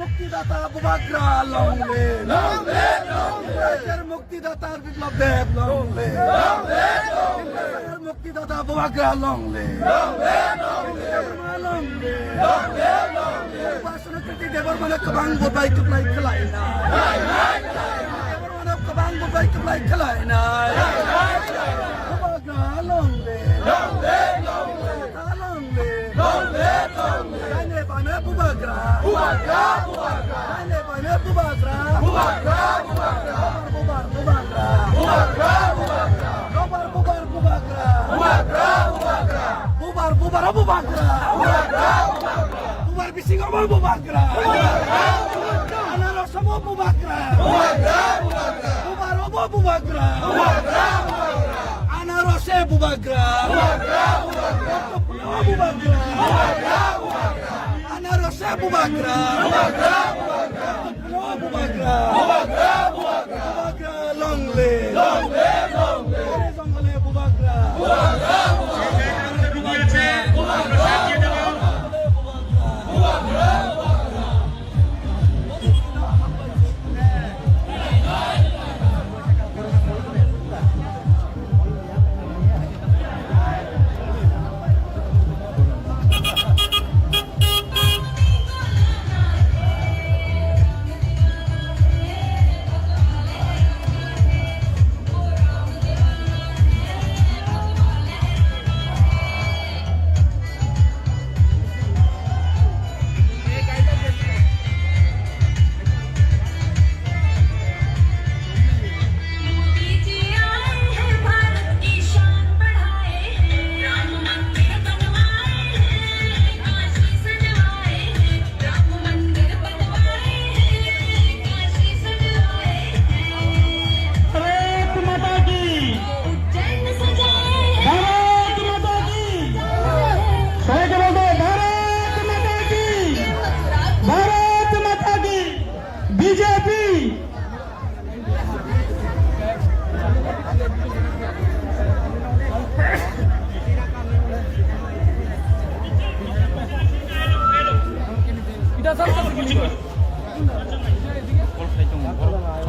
মুক্তিদাতা Bubagra long live মুক্তিদাতার Biplab Deb long live মুক্তিদাতা বুবাগ্রা লং লিভ দেবর মানে কবাং বোবাই টুকলাই খেলাই না দেবর মানে কবাং বোবাই টুকলাই খেলাই না Bubagra long live Bubagra, Bubagra, Bubagra, Bubagra, Bubagra, Bubagra, Bubar, Bubagra, Bubagra, Bubagra, Bubar, Bubar, Bubagra, Bubagra, Bubagra, Bubar, Bubar, Bubagra, Bubagra, Bubagra, Bubar bising amal Bubagra, Bubagra, Anarosamo Bubagra, Bubagra, Bubagra, Bubar obo Bubagra, Bubagra, Bubagra, Anarose Bubagra, Bubagra, Bubagra, Bubagra, Bubagra, Bubagra. Anarose Bubagra, Bubagra, Bubagra, Bubagra, Bubagra, Bubagra, Bubagra, long live, long live, long live, Zongale Bubagra, Bubagra, Bubagra, Bubagra, Bubagra,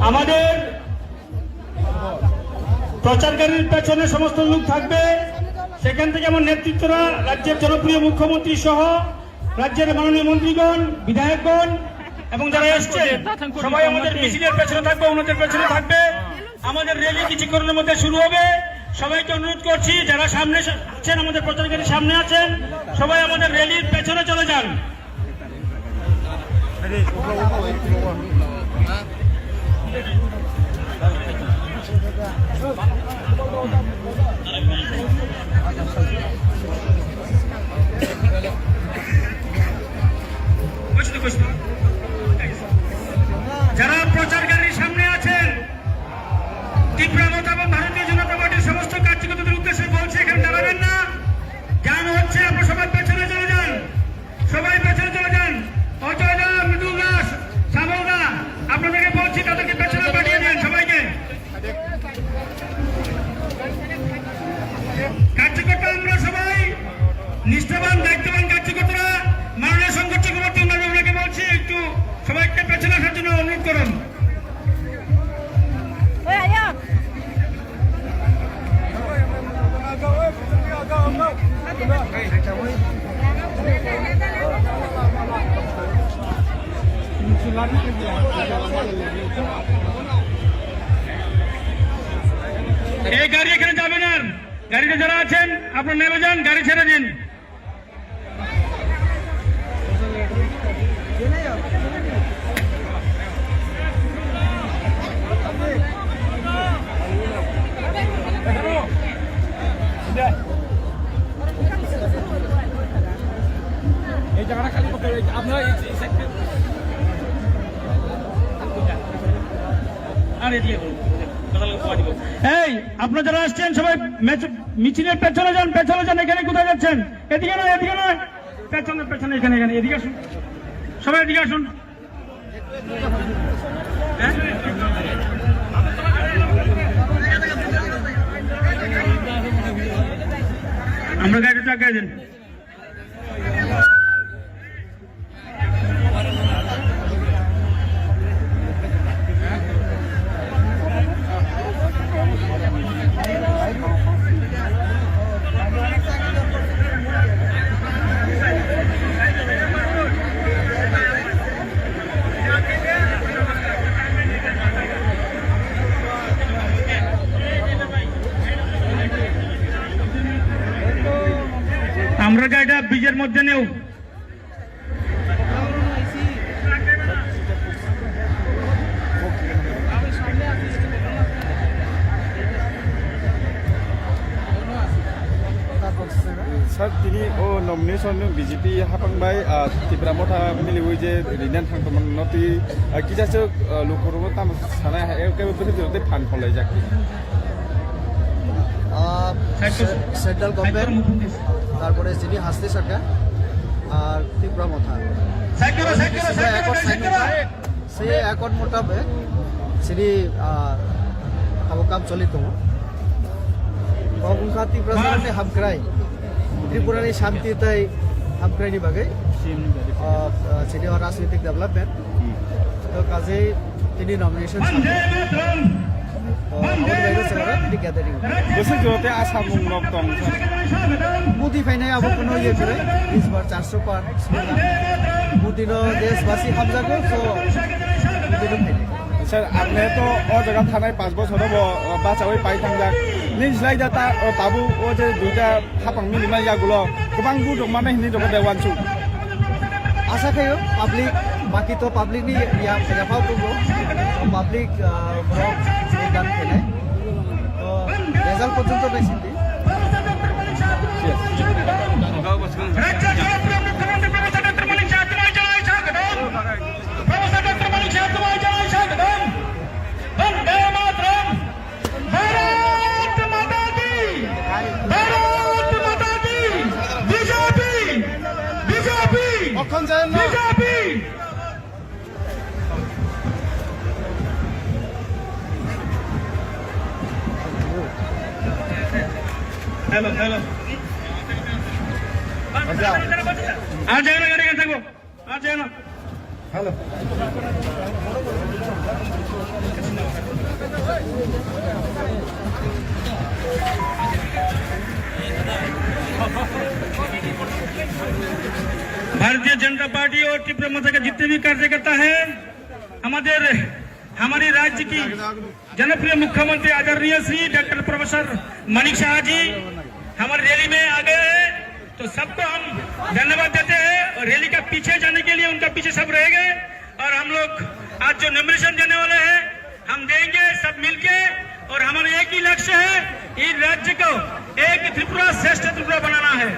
আমাদের প্রচারকারীর পেছনে সমস্ত লোক থাকবে। সেখান থেকে আমার নেতৃত্বরা রাজ্যের জনপ্রিয় মুখ্যমন্ত্রী সহ রাজ্যের মাননীয় মন্ত্রীগণ, বিধায়কগণ এবং যারা এসছে সবাই আমাদের মিছিলের পেছনে থাকবে, ওনাদের পেছনে থাকবে। আমাদের র্যালি কিছুক্ষণের মধ্যে শুরু হবে। সবাইকে অনুরোধ করছি, যারা সামনে আছেন, আমাদের প্রচারকারী সামনে আছেন, সবাই আমাদের র্যালির পেছনে চলে যান। যারা প্রচারকারীর সামনে আছেন, তীব্রামত এবং ভারতীয় জনতা পার্টির সমস্ত কার্যকর্তাদের উদ্দেশ্যে বলছে, এখানে দাঁড়াবেন না। গান হচ্ছে, আপনারা সবাই পেছনে চলে যান, সবাই পেছনে চলে যান। অজয় দা, মৃদুল দাস, শ্যামল দা, আপনাদেরকে বলছি তাদেরকে পেছনে পাঠিয়ে দেন সবাইকে। কার্যকর্তা আমরা সবাই নিষ্ঠাবান, দায়িত্ববান কার্যকর্তারা মাননীয় সংগঠন চক্রবর্তী ওনাকে বলছি একটু সবাইকে পেছনে আসার জন্য অনুরোধ করুন। এই গাড়ি এখানে যাবে না। গাড়িতে যারা আছেন আপনারা নেমে যান, গাড়ি ছেড়ে দিন। জায়গাটা খালি করতে হবে আপনারা এই সেক্টর আর এদিকে এই আপনারা যারা আসছেন সবাই মিছিলের পেছনে যান এখানে কোথায় যাচ্ছেন এদিকে নয় পেছনে এখানে এদিকে আসুন সবাই এদিকে আসুন হ্যাঁ? আমরা গাড়িটা চাকায় দেন আমরা গাড়িটা ব্রিজের মধ্যে নেও Sir, tini nomination BJP hapangbai Tripura motha miliwi je rinan thangtaman noti kijacho lokorobo tam sana ke berde phan kholai jak central government তারপরে যিনি হাসতে সরকার আর ত্রিপুরা মথা সেই একট মোতাবেক যিনি কাম চলিত গংখা ত্রিপুরা सरकारनि हामक्राय त्रिपुरानि शान्ति ताई हामक्रायनि बागै যিনি राजनीतिक डेभलपमेंट तो काजे তিনি नमिनेशन बोसोर जोते आसाम मुंग दं मोदी फैनाय अब कोनो ये करे इस बार 400 पार मोदी नो देशवासी हमजागो सो मोदी नो Sir, आपने तो और जगह थाना 5 बছर हो बाचावै पाइ थांजा निजलाय दाता बाबु ओ जे दुइटा हापां मिलिमाय जागुलो गोबां बुदक माने हिनि दबो देवानसु आशा खायो पब्लिक बाकी तो पब्लिक नि या फाव तो पब्लिक ब्लॉग दान खेले तो रिजल्ट पर्यंत बेसिकली हेलो आ जाएगा गाड़ी का थको आ जाएगा हेलो भारतीय जनता पार्टी और त्रिपुरा मथा का जितने भी कार्यकर्ता है हमारी राज्य की जनप्रिय मुख्यमंत्री आदरणीय श्री डॉक्टर प्रोफेसर मानिक शाह जी हमारी रैली में आ गए हैं तो सबको हम धन्यवाद देते हैं और रैली का पीछे जाने के लिए उनका पीछे सब रहेंगे और हम लोग आज जो नॉमिनेशन देने वाले हैं हम देंगे सब मिलके और हमारा एक ही लक्ष्य है इस राज्य को एक त्रिपुरा श्रेष्ठ त्रिपुरा बनाना है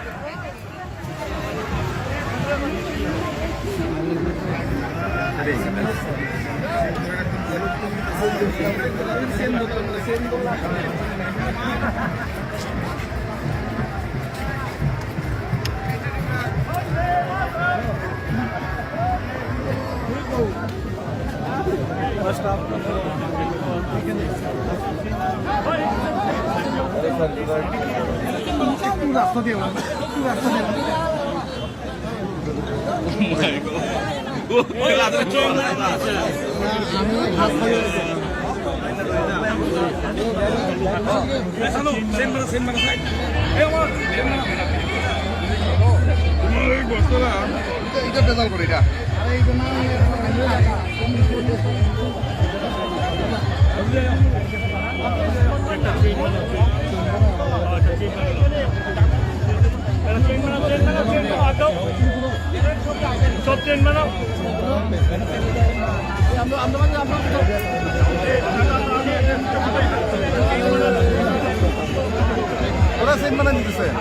Ora sen mana diyorsun?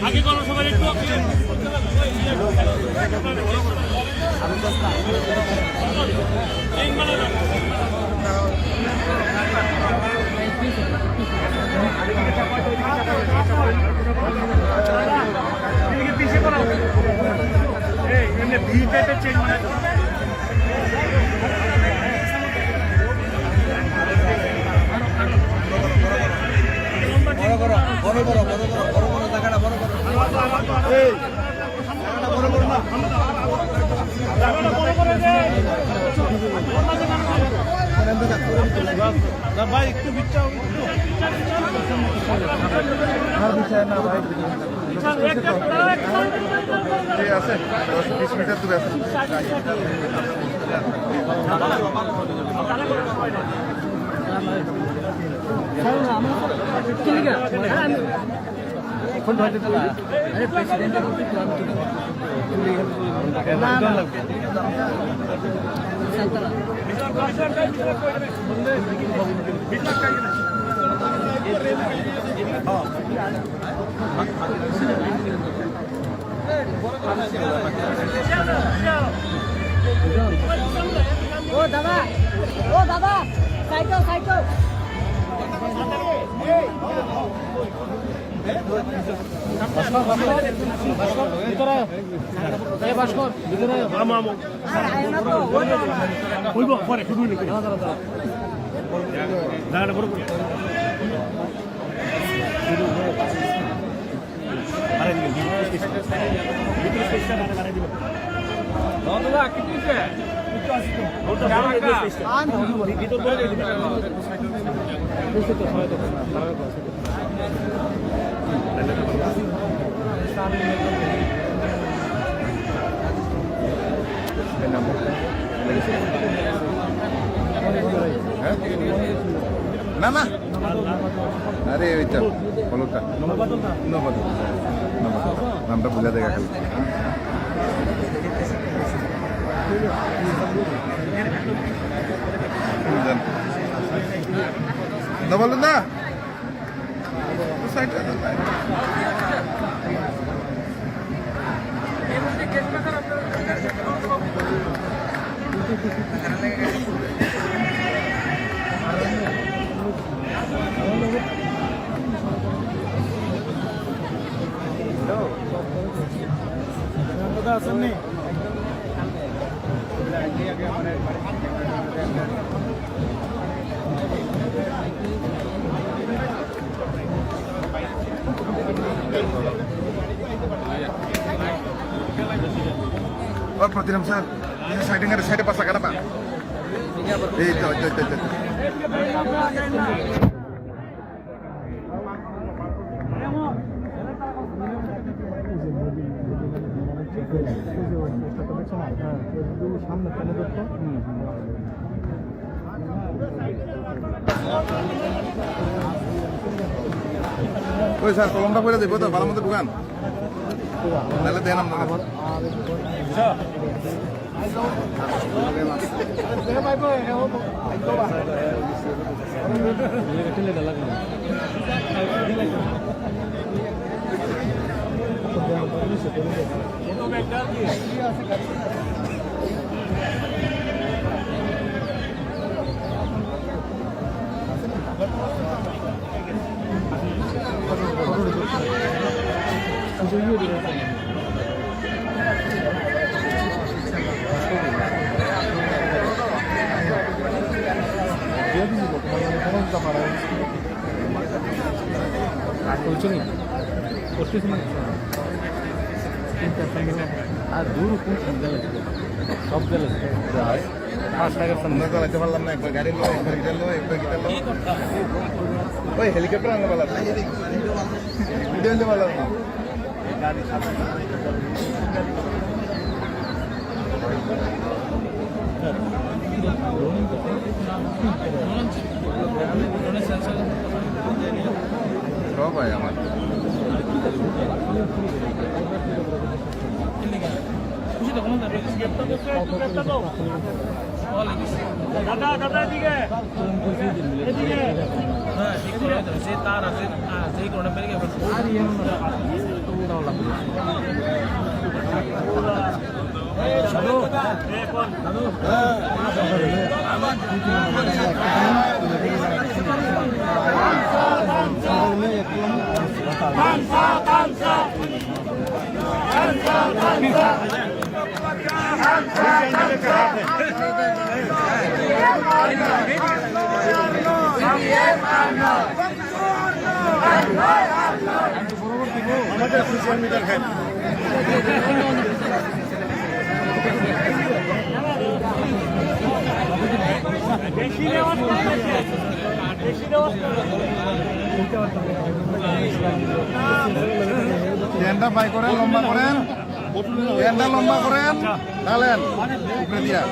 আগে করো সবাই একটু পিছিয়ে পড়া ভি টাইপের চেঞ্জ মানে বড় জায়গাটা বড় ভাই একটু বিচ্ছাও আছে 10-20 মিটার দূরে আছে ও দাদা সাইকেল না না আরে ওইটা হলুদটা নামটা ভুলে দেখা খালি বলুন না আসেননি Oh, Pratinam sir, ini saya ada pasangan apa? Itu. Woi, sir, tolong boleh deh, betul, malam itu bukan? Nanti denam nanti. Helicopter आने वाला था वीडियो वाला था सब है हमारे দাদা এদিকে হ্যাঁ ঠিক করে তার আছে সেই কোণে পেরে গেছে আমাদের সোশ্যাল মিডিয়ার হেড ট্রেনটা বাই করেন, লম্বা করেন, ট্রেনটা লম্বা করেন, ঢালেন উপরে দিয়া।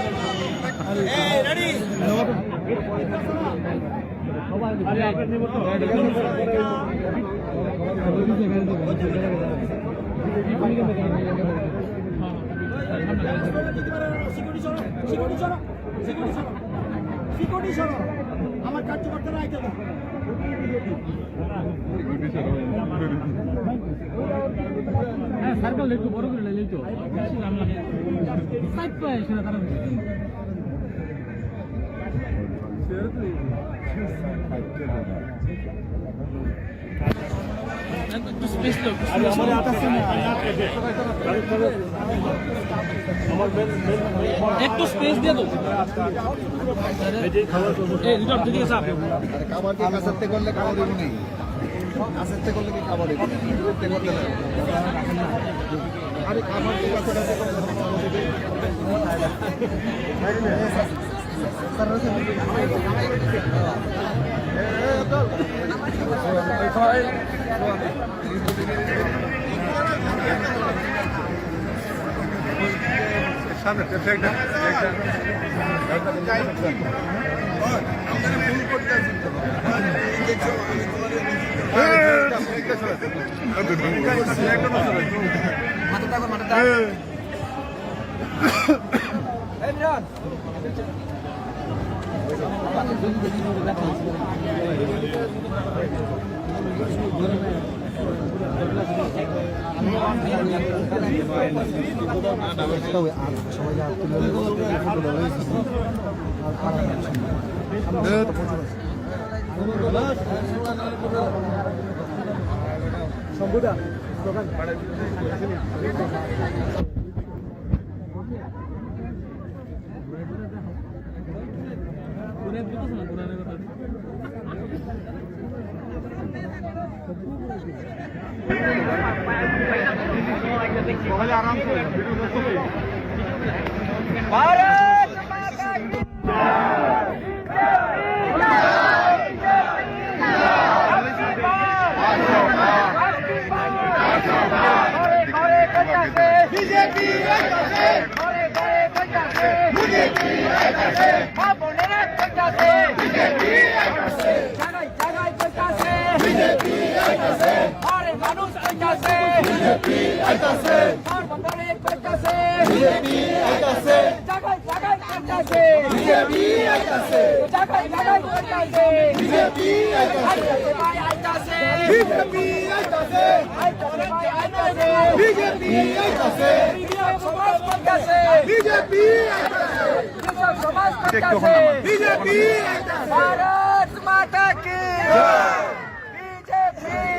আমার কার্যকর্তারা আইতে সার্কেল একটু বড় করে নিলেই তো বেশি দাম লাগে সাইড পায় সেটা তারা একটু স্পেস দাও আমার একটু স্পেস দিয়ে দাও এই রিটার্ন ঠিক আছে খাবার কি কাছাতে করলে খাবার দেবো নেই, কাছাতে করলে কি খাবার দেবো করতে করতে আরে খাবার কি কাছাতে সামনে भारत माता की बीजेपी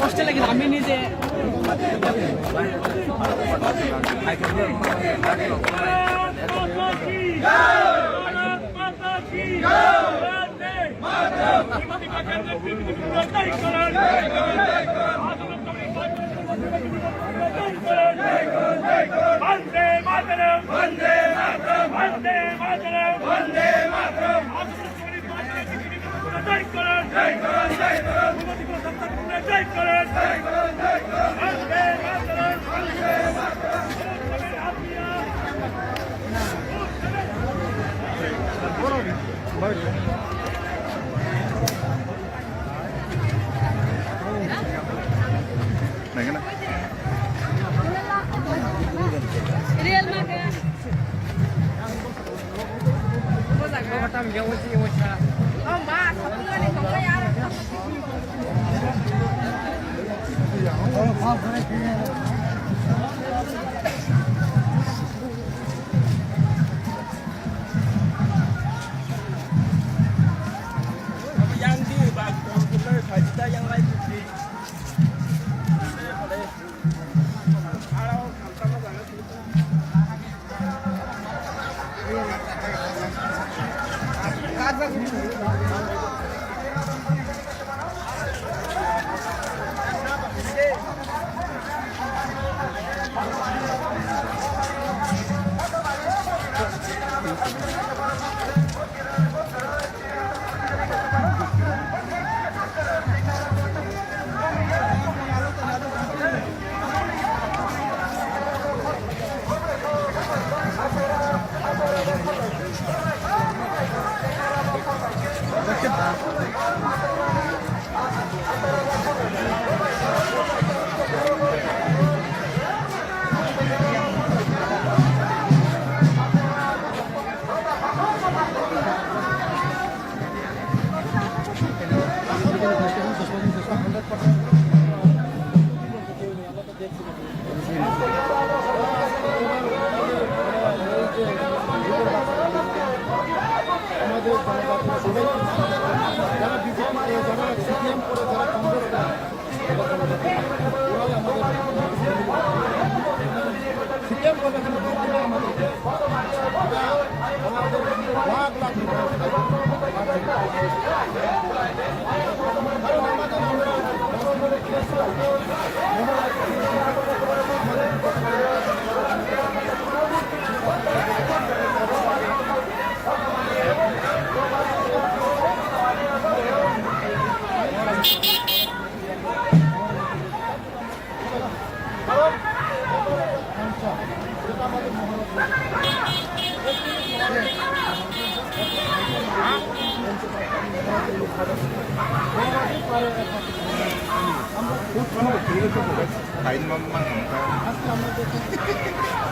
কষ্ট লাগে আমি নিজে वंदे मातरम वंदे मातरम वंदे मातरम वंदे मातरम जय करण जय करण जय करण जय करण जय करण जय करण वंदे मातरम वंदे मातरम नहीं ना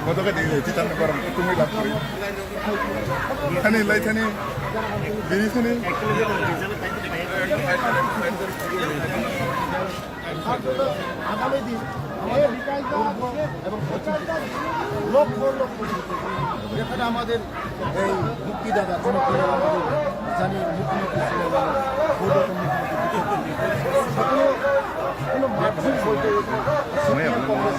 গতকাল চিন্তা করেন তুমি লাভ করি এখানে লাইখানে বেরিয়েছে আগামী দিন আমাদের বিকাশ দেওয়া এবং লক্ষ লক্ষ যেখানে আমাদের এই মুক্তিদাতা জনপ্রিয় আমাদের জানি মুখ্যমন্ত্রী ছিলেন সকলে কোনো মাধ্যম বলতে কংগ্রেস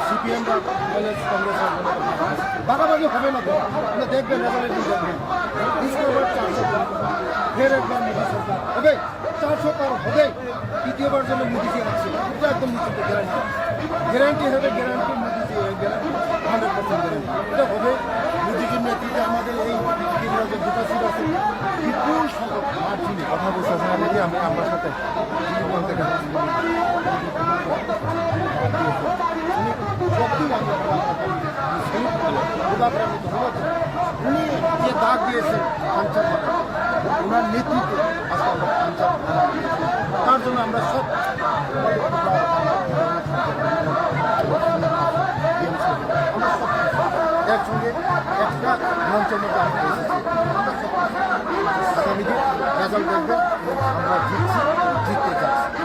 সিপিএম বা কংগ্রেস বাগাবাগি হবে না তো আপনি দেখবেন ডিসেম্বর 400 ফের একবার মোদী সরকার হবে 400 পার হবে তৃতীয়বার জন্য মোদীজি আসছে এটা একদম নিশ্চিত গ্যারান্টি হবে গ্যারান্টি মোদীজি গ্যারান্টি 100% গ্যারান্টি এটা হবে মোদীজির নেতৃত্বে আমাদের এই রাজ্যের দুটা সিট আছে বিপুল সংখ্যক মার্জিনে কথা বলছে নাকি আমার সাথে উনি যে ডাক দিয়েছেন ওনার নেতৃত্বে তার জন্য আমরা সব একসঙ্গে একটা মঞ্চের মধ্যে আমরা এসেছি আগামী দিন রেজাল্ট দেখবেন আমরা জিততে চাচ্ছি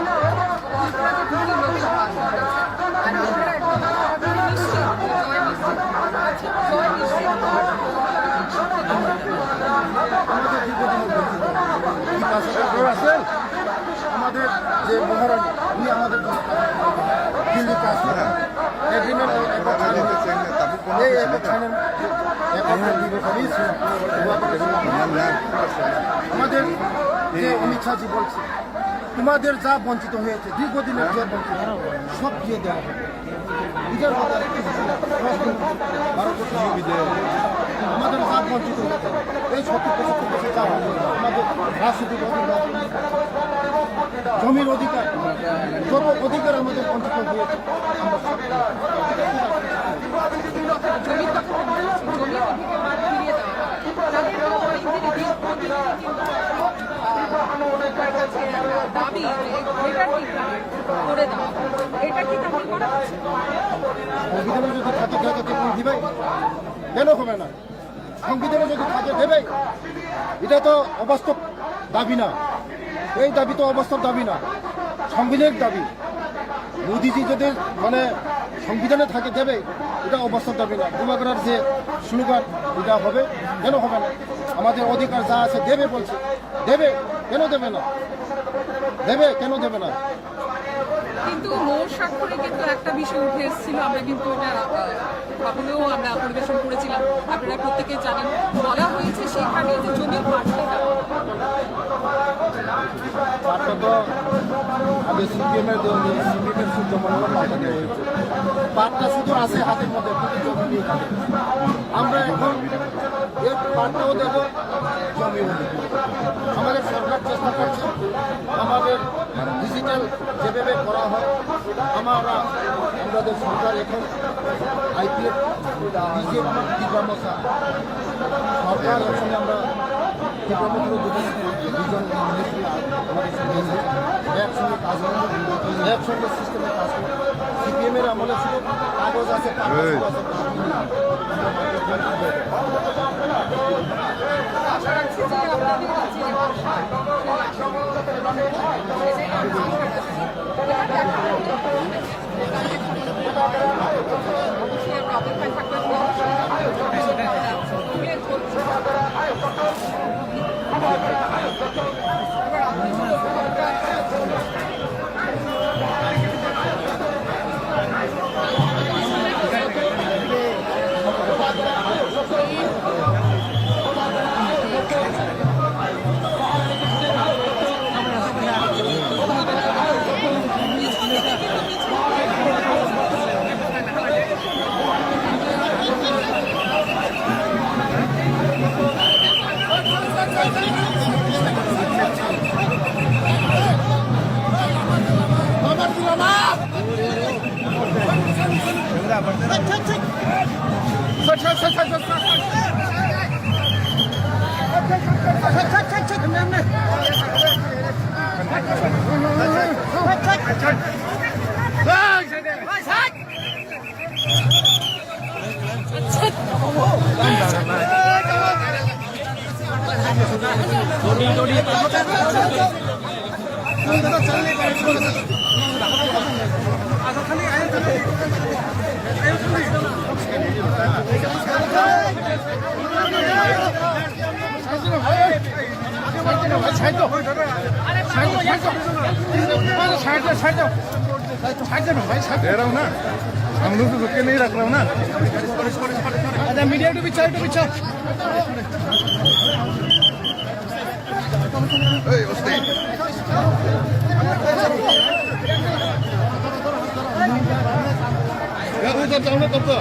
আমাদের যে মহারানী উনি আমাদের দিল্লি কাজ করেন আমাদের যে অমিত শাহজি বলছে তোমাদের যা বঞ্চিত হয়েছে দীর্ঘদিনের যে বঞ্চিত সব দিয়ে দেওয়া হবে নিজের কথা আমাদের যা বঞ্চিত হয়েছে এই 70-75 বছর যা হবে আমাদের রাজনৈতিক অধিকার জমির অধিকার যত অধিকার আমাদের বঞ্চিত হয়েছে আমরা সব দাবি করে দেওয়া এটা কি তেমন করা সংবিধানে যদি থাকে দিবে কেন হবে না সংবিধানে যদি থাকে দেবে এটা তো অবাস্তব দাবি না এই দাবি তো অবাস্তব দাবি না সংবিধানিক দাবি মোদিজি যদি মানে সংবিধানে থাকে দেবে এটা অবাস্তব দাবি না যুবকরার যে স্লোগান এটা হবে কেন হবে না আমাদের অধিকার যা আছে দেবে বলছে দেবে কেন দেবে না দেবে কেন দেবে না কিন্তু মোর স্বাক্ষরে কিন্তু একটা বিষয় উঠে এসেছিল আমরা কিন্তু এটা ভাবলেও আমরা পরিবেশন করেছিলাম আপনারা প্রত্যেকে জানেন বলা হয়েছে সেখানে যে জমির পাট্টা তো আগে সিপিএমের পাটটা শুধু আছে হাতের মধ্যে জমি নিয়ে থাকে আমরা এখন এর পাটটাও দেব জমিও দেব আমাদের সরকার চেষ্টা করছে আমাদের ডিজিটাল যেভাবে করা হয় আমাদের সরকার এখন আইপিএফ সরকার একসঙ্গে আমরা দুজন মিনিস্ট্রি আমাদের সঙ্গে একসঙ্গে কাজ করবো একসঙ্গে সিস্টেমে কাজ করবো সিপিএমের আমলে শুধু কাগজ আছে আশা রাখছি যে আপনাদের কাছে অবশ্যই আমরা অপেক্ষায় থাকবেন ना हम लोग तो रुक के नहीं रख रहा हूँ ना मीडिया टू पीछे तब तो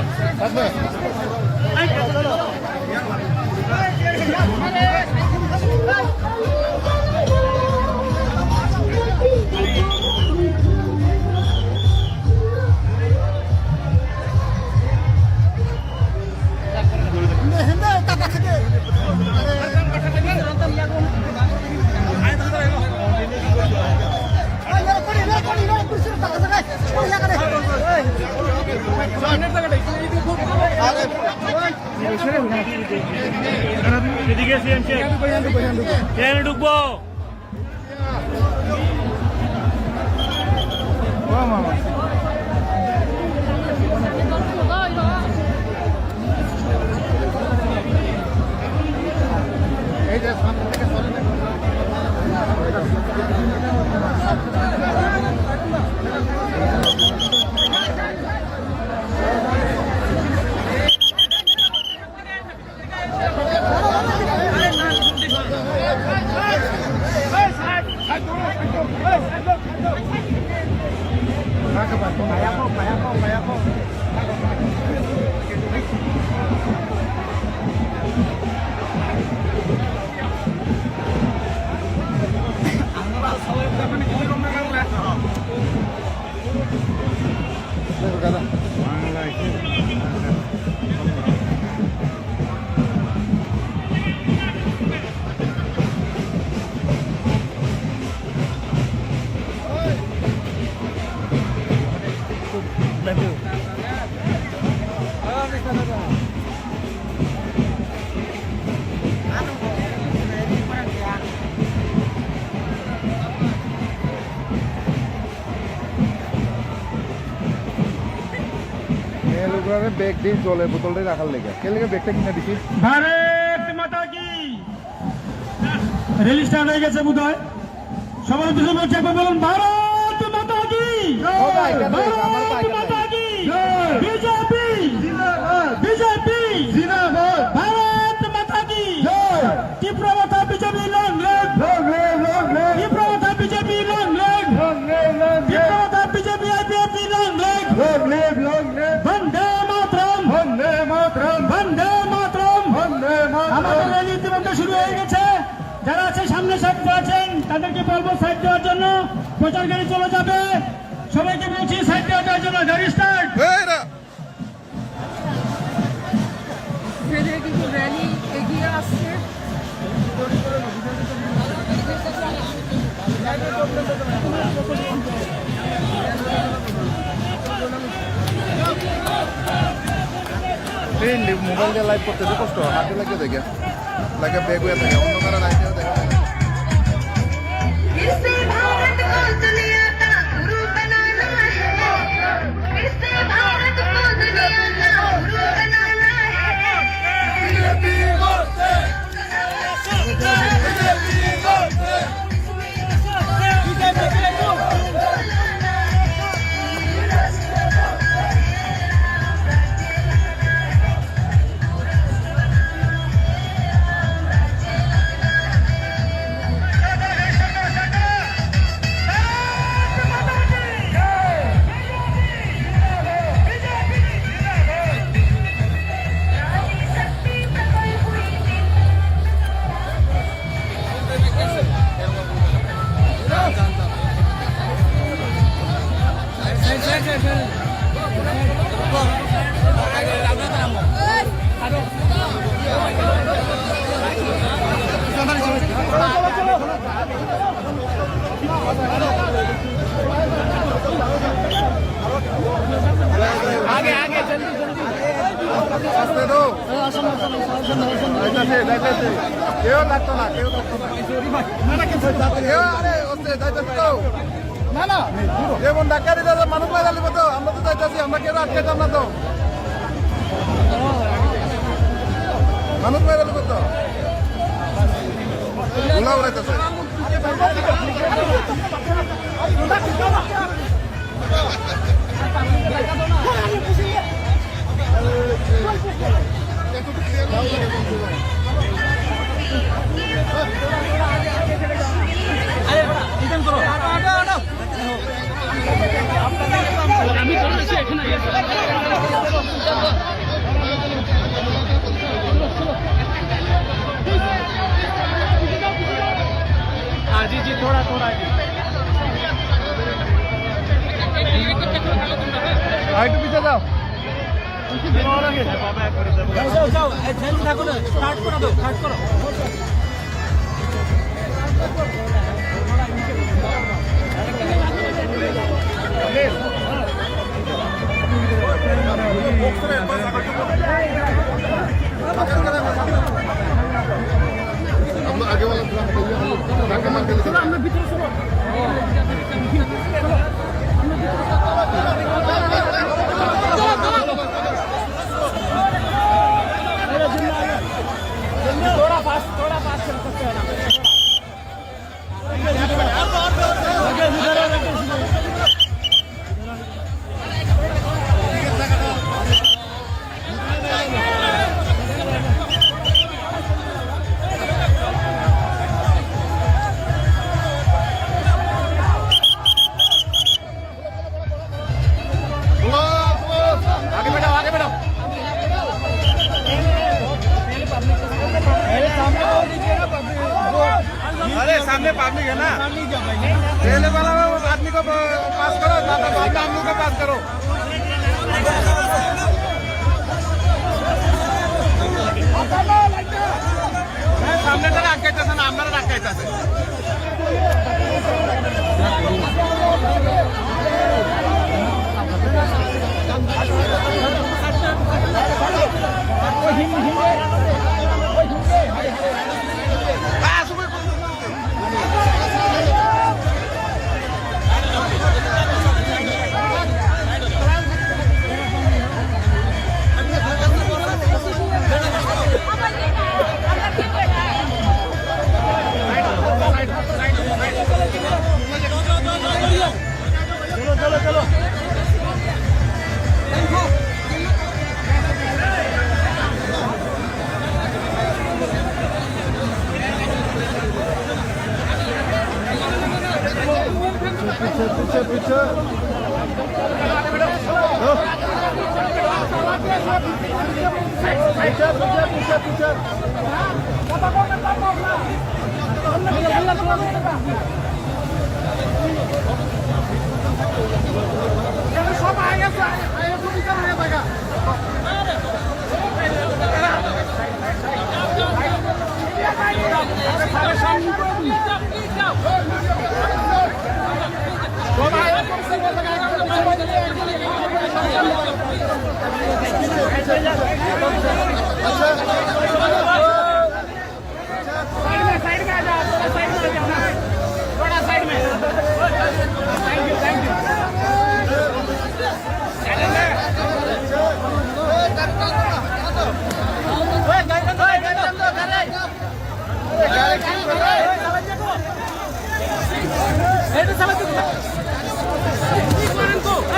ঢুকবো এই যে সামনে থেকে চলে Hey! ব্যাগ দিয়ে জলের বোতলটাই রাখার লেগে কে লেগে ব্যাগটা কিনে দিছি ভারত মাতা কি রেল স্টার্ট হয়ে গেছে বোধ হয় সবাই দুশো বলছে বলুন ভারত মাতা কি ভারত মাতা কি বিজেপি বিজেপি ভারত মাতা কি ত্রিপুরা মাতা বিজেপি লং লেগ ত্রিপুরা মাতা বিজেপি লং লেগ ত্রিপুরা মাতা বিজেপি আইপিএফ লং লেগ বন্দে মাতরম বন্দে মাতরম বন্দে মাতরম বন্দে মাতরম আমাদের র্যালি ইতিমধ্যে শুরু হয়ে গেছে যারা আছে সামনে সাইড আছেন তাদেরকে বলবো সাইড দেওয়ার জন্য প্রচার গাড়ি চলে যাবে সবাইকে বলছি সাইড দেওয়ার জন্য গাড়ি স্টার্ট ধীরে ধীরে কিন্তু র্যালি এগিয়ে আসছে। মোবাইল দিয়ে লাইভ করতে কষ্ট হাতে লাগিয়ে দেখে লাগে ব্যাগ হয়ে থাকে অন্য কারো লাইটেও দেখা যায় না। इससे भारत को दुनिया का गुरु बनाना है इससे भारत को दुनिया का गुरु बनाना আসতে দো যাইতেছে কেউ থাকতো না কেউ থাকতো না আরে ওস্তে যাইতেছে তো না না যেমন ডাক্তারি দাদা মানুষ পাই যাবো তো আমরা তো যাইতেছি আমরা কেউ আটকাইতাম না তো মানুষ পাই যাবো তো উলা উড়াইতেছে আমি চলে এসে এখানে जी जी थोड़ा थोड़ा আইটু পিছে যাও যাও যাও জেল থাকো না স্টার্ট করে দাও স্টার্ট করো आगे वाला थोड़ा फास्ट चल सकते हैं ना अरे सामने पब्लिक है ना रेलवे वाला आदमी को पास करो, आदमी को पास करो।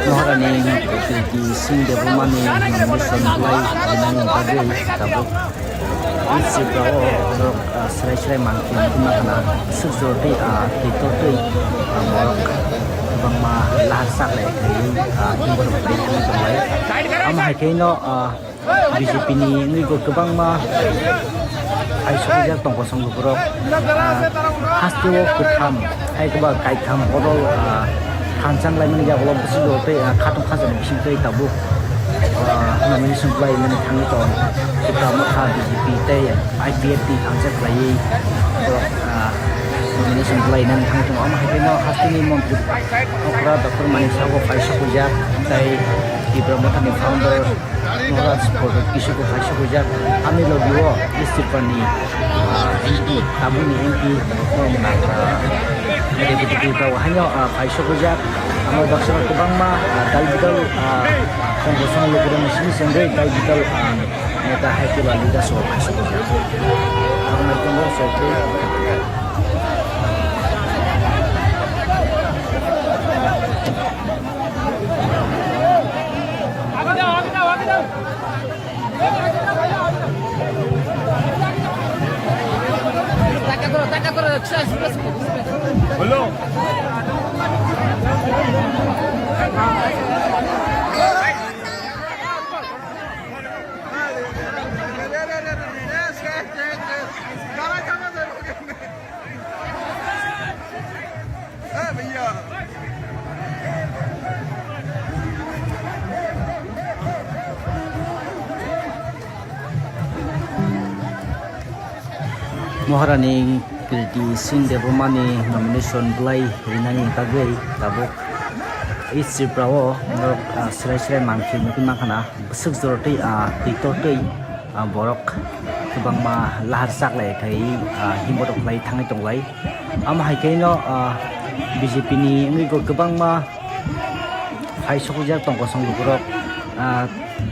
Nohorani di sing development nomination play dengan bagay tabuk isi bawo rok serai mangkin kuma kana sujoti titote morok bang ma lasak le kai timbor play kana kamai am hai kaino BJP ni ngi go kabang ma ai suja tongko song gurok hastiwo kutham hai ka ba kai tham odol Kancang lain menjadi kalau bersih dope katung kasan bising tei tabu namanya supply mana tangi ton kita makan BJP tei IPFT kancang lain kalau namanya supply nan tangi ton ama hari no hasti ni montu okra dokter manis aku faisal kuja tei di promoter ni founder Norat Sport kisu ko faisal kuja kami lagi wo istifani MP tabu ni MP menang jadi begitu tahu hanya faisal kuja amal baksa ko bang ma dalbidal kongkosong lugu mesin sendiri dalbidal neta hati balida so faisal kuja aku nak tunggu saya Belum. Moharani di sing development nomination play rinani tagai tabuk isi prawo nok serai mangkin mungkin makana besuk zorti titorti borok kubang ma lahar sak lai kai himodok lai tangai tong lai ama hai kai no BJP ni ngi go kubang ma hai sokujak tong kosong borok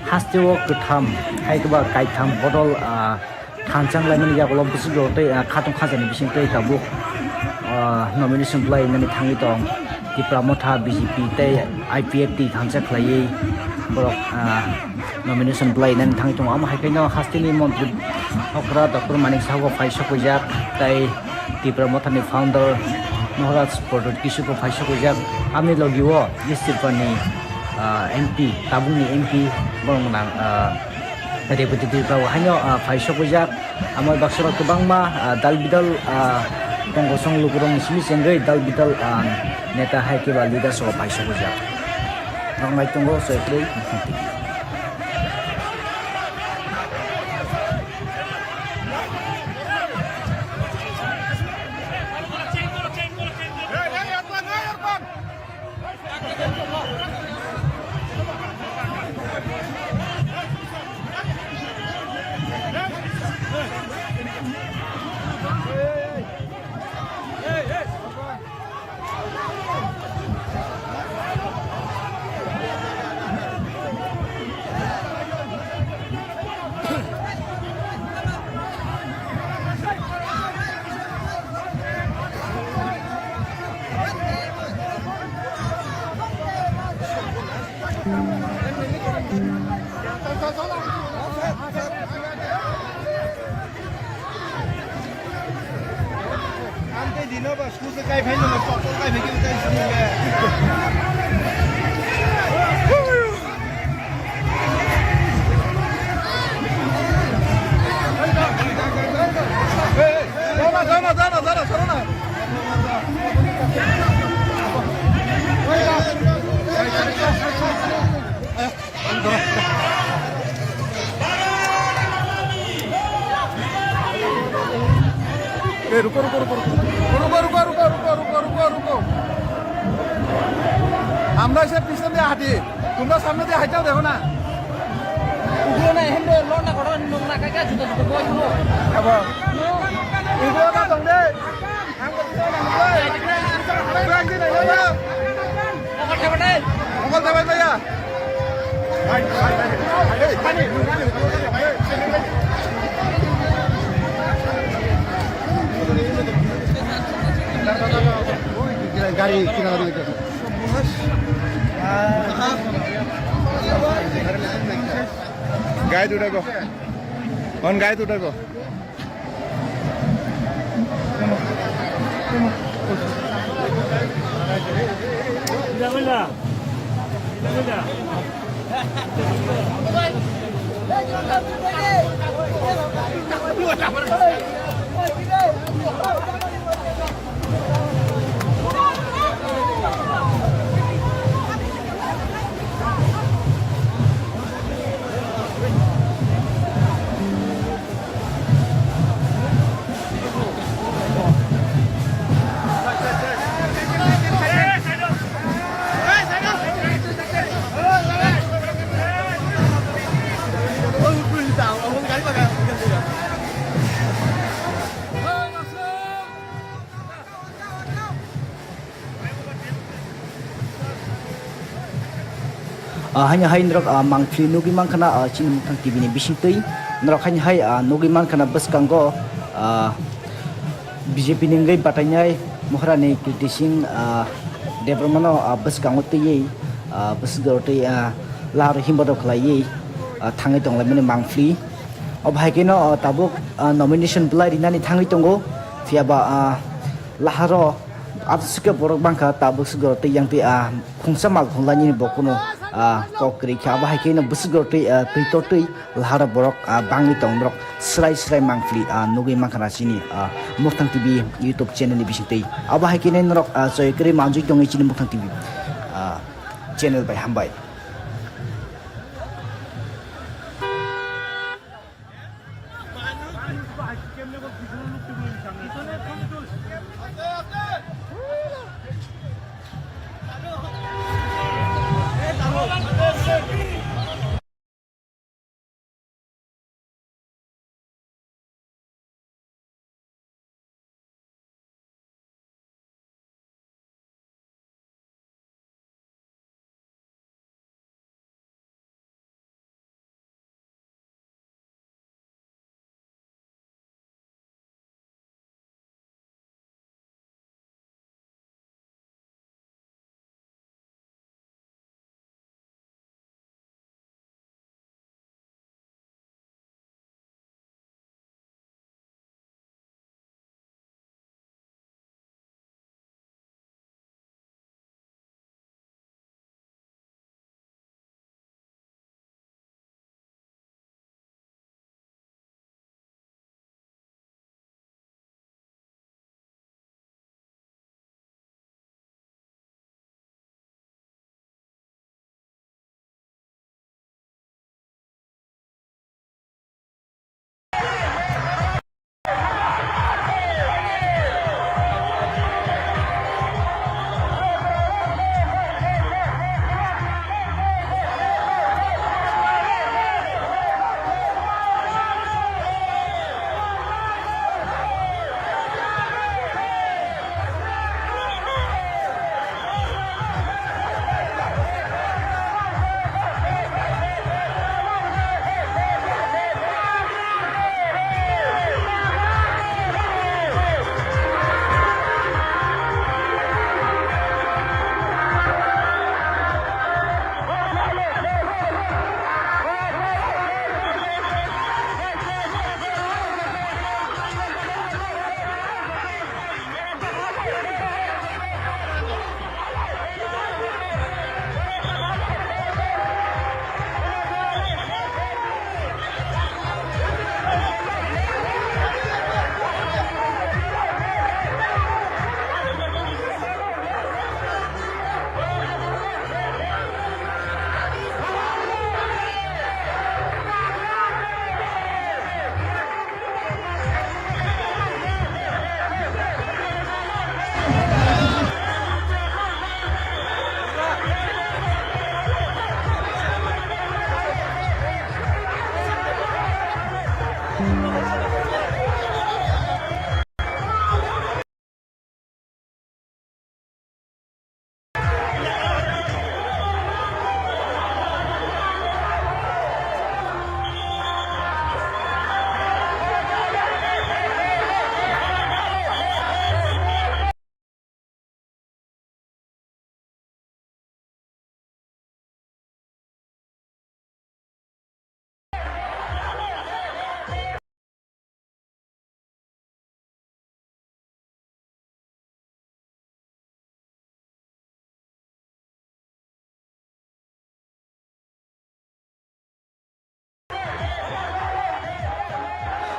hastiwo kutham hai kuba kai tham bodol Kancang lain ni kalau bersih dope katung kasan bising tei tabuk nomination play nani tangi tong di pramotha BJP tei IPFT kancak lagi borok nomination play nani tangi tong ama hai kaino hastini montri okra dokter manik sawo faisal kujak tei di pramotha ni founder Norat Sport kisu ko faisal kujak ami logi wo istifani MP tabung ni MP borong menang dari betul tahu hanya faisal kujak amal baksa kebang ma dal bidal tongkosong lukurong sini sendiri dal bidal neta hai ke balida so faisal kujak nang mai tunggu saya play Nova, scusa kai phen no stop kai phen ki tai sini le. Zara, chalo na. रुको रुको रुको रुको रुको रुको रुको रुको रुको रुको रुको আমরা এসে পিছন দিয়ে হাঁটি তোমরা সামনে দিয়ে হাঁটাও দেখো না উগলো না হেন্ডে লড় না করো না কাকা জুতো জুতো বই হলো আবার এগুলো না তোমরা আমরা দিন না ওখানে ঠাবাটে মঙ্গল দেবাই ভাইয়া গাড়ি কিনারা দিকে গায়ে দুটা গো গায়ে দুটা গো hanya hai nrok mangthli nugi mangkhana chin muthang tv ni bisitei nrok hanya hai nugi mangkhana bus kanggo bjp ningai batanyai mohrani kritising debromano bus kango tei bus gorte lar himbodo khlai thangai tongla mane mangthli obhaikeno tabuk nomination blai rinani thangai tongo fiaba laharo absuke borok bangkha tabuk gorte yang te khungsa mal khunglani bokuno kokri khaba haikena busgortei tritotei lahara borok bangi tongrok srai mangfli nugi mangkhana chini muktang tv youtube channel ni bisitei aba haikena norok joykri manjui tongi chini muktang tv channel by hambai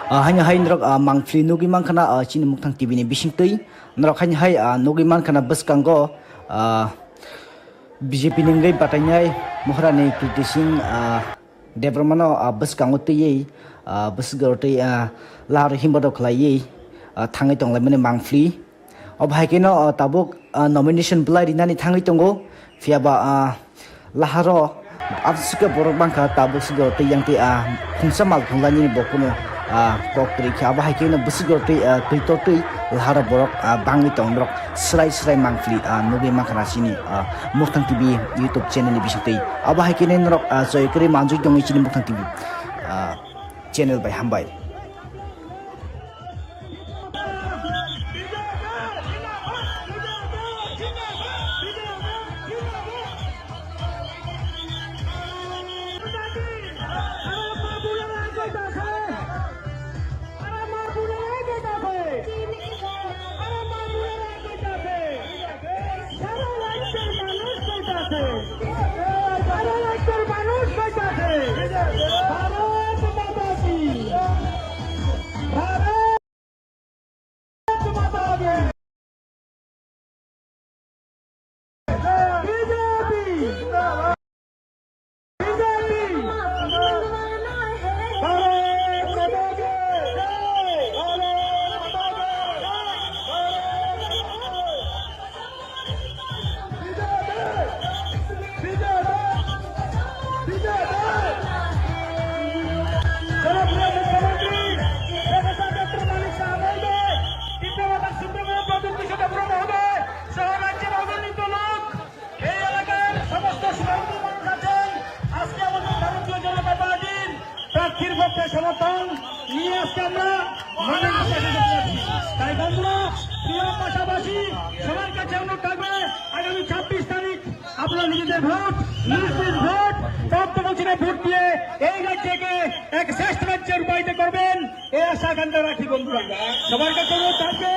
hanya hai norok mangfli nugi mangkana chini muktang TV ni bisingtui norok hanya hai nugi mangkana baskango BJP ningai batanyai mohrani kritising debromano baskango tui basgorti lar himbado khlai thangai tonglai mane mangfli obhaikeno tabuk nomination blai rinani thangai tongo fiaba laharo absuka borok bangka tabuk sigorti yang ti khungsamal khunglani bokuno kokri khaba haikeno basgorti tuitotui lahara borok bangi tongrok slai mangfli nugi makhana sini muktang TV YouTube channel ni bisingtei aba haikene norok joykri manjui tongi chini muktang TV channel by hambai সমর্থন নিয়ে আজকে আমরা তাই বন্ধুরা প্রিয় পাশাপাশি সবার কাছে অনুরোধ থাকবে আগামী 26 তারিখ আপনারা নিজেদের ভোট নিজ ভোট তত্ত্বাবধানে ভোট দিয়ে এই রাজ্যকে এক শ্রেষ্ঠ রাজ্যে রূপায়িত করবেন এই আশা আকাঙ্ক্ষা রাখি বন্ধুরা সবার কাছে অনুরোধ থাকবে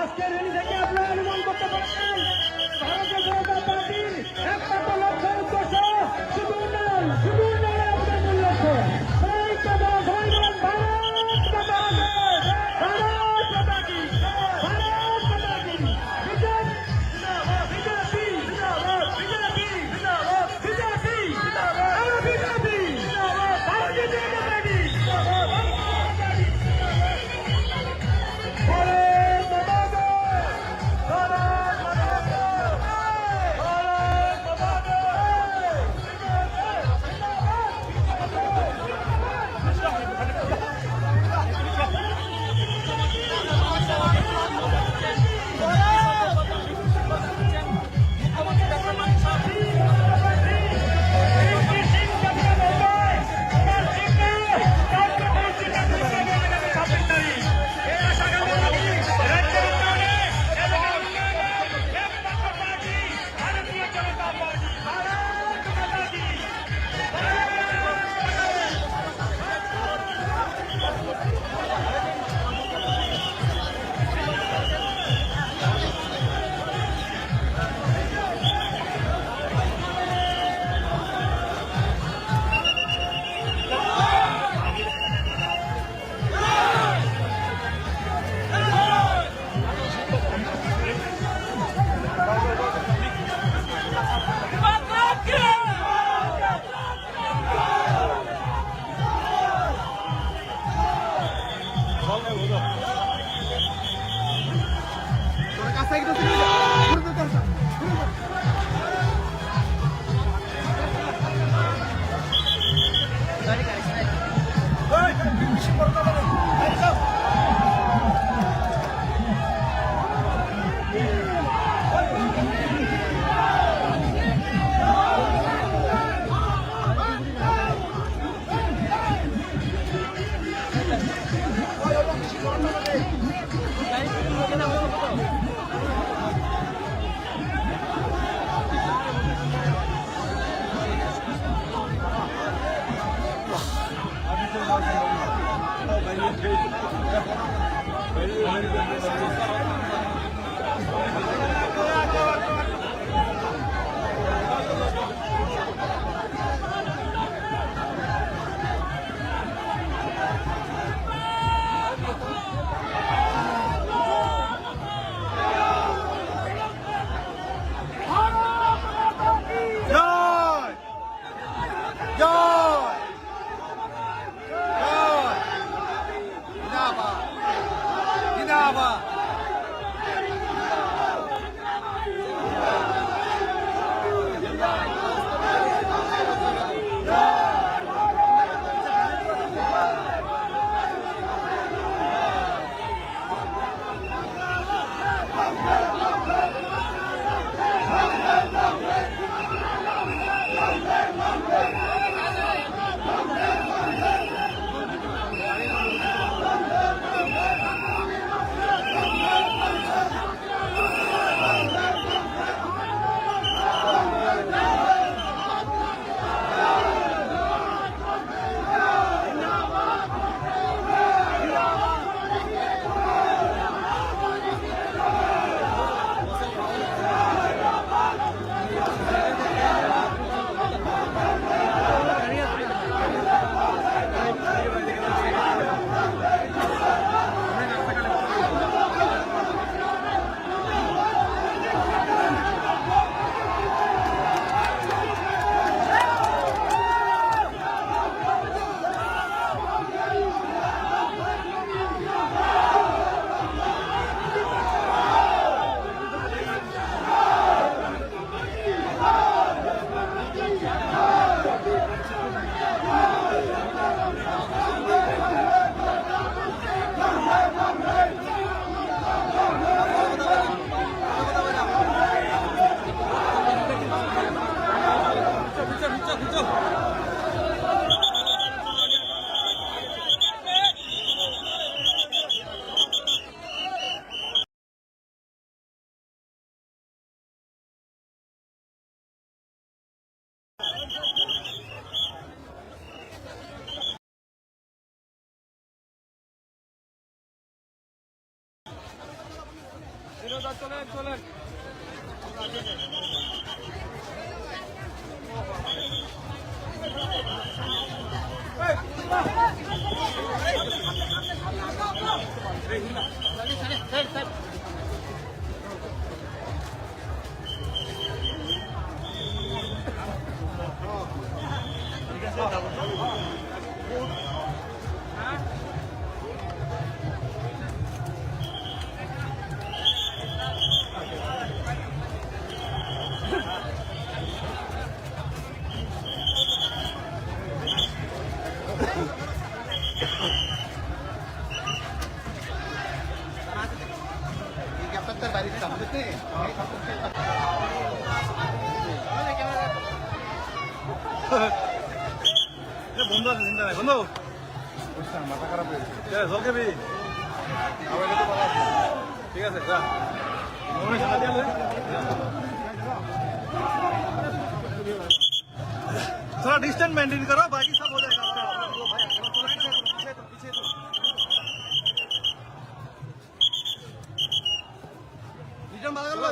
আজকের র্যালি থেকে আপনারা অনুমান করতে পারবেন ভারতীয় জনতা পার্টির একমাত্র লক্ষ্য উদ্দেশ্য শুধু উন্নয়ন আমাদের মূল লক্ষ্য বন্ধু আছে চিন্তা নাই বন্ধু মাথা খারাপ হয়ে গেছে জল খাবি ঠিক আছে যা थोड़ा डिस्टेंस मेंटेन करो बाकी सब हो जाएगा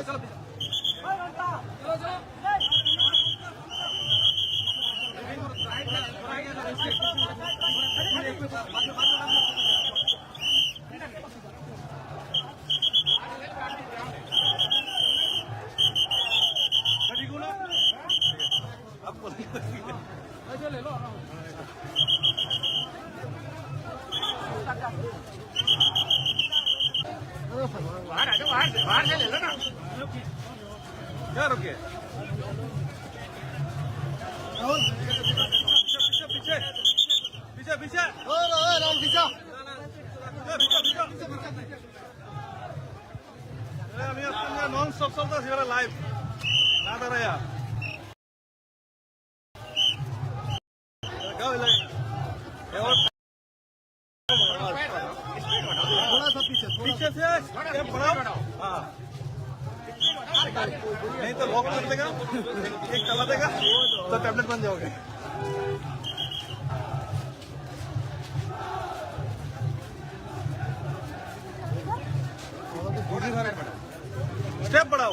चलो बाहर से ले लो ना क्या रुके पीछे पीछे पीछे राहुल पीछे नॉन स्टॉप चलता है लाइव ना दे रहा पीछे से स्टेप बढ़ाओ हाँ नहीं तो लॉक कर देगा एक चला देगा तो टैबलेट बन जाओगे स्टेप बढ़ाओ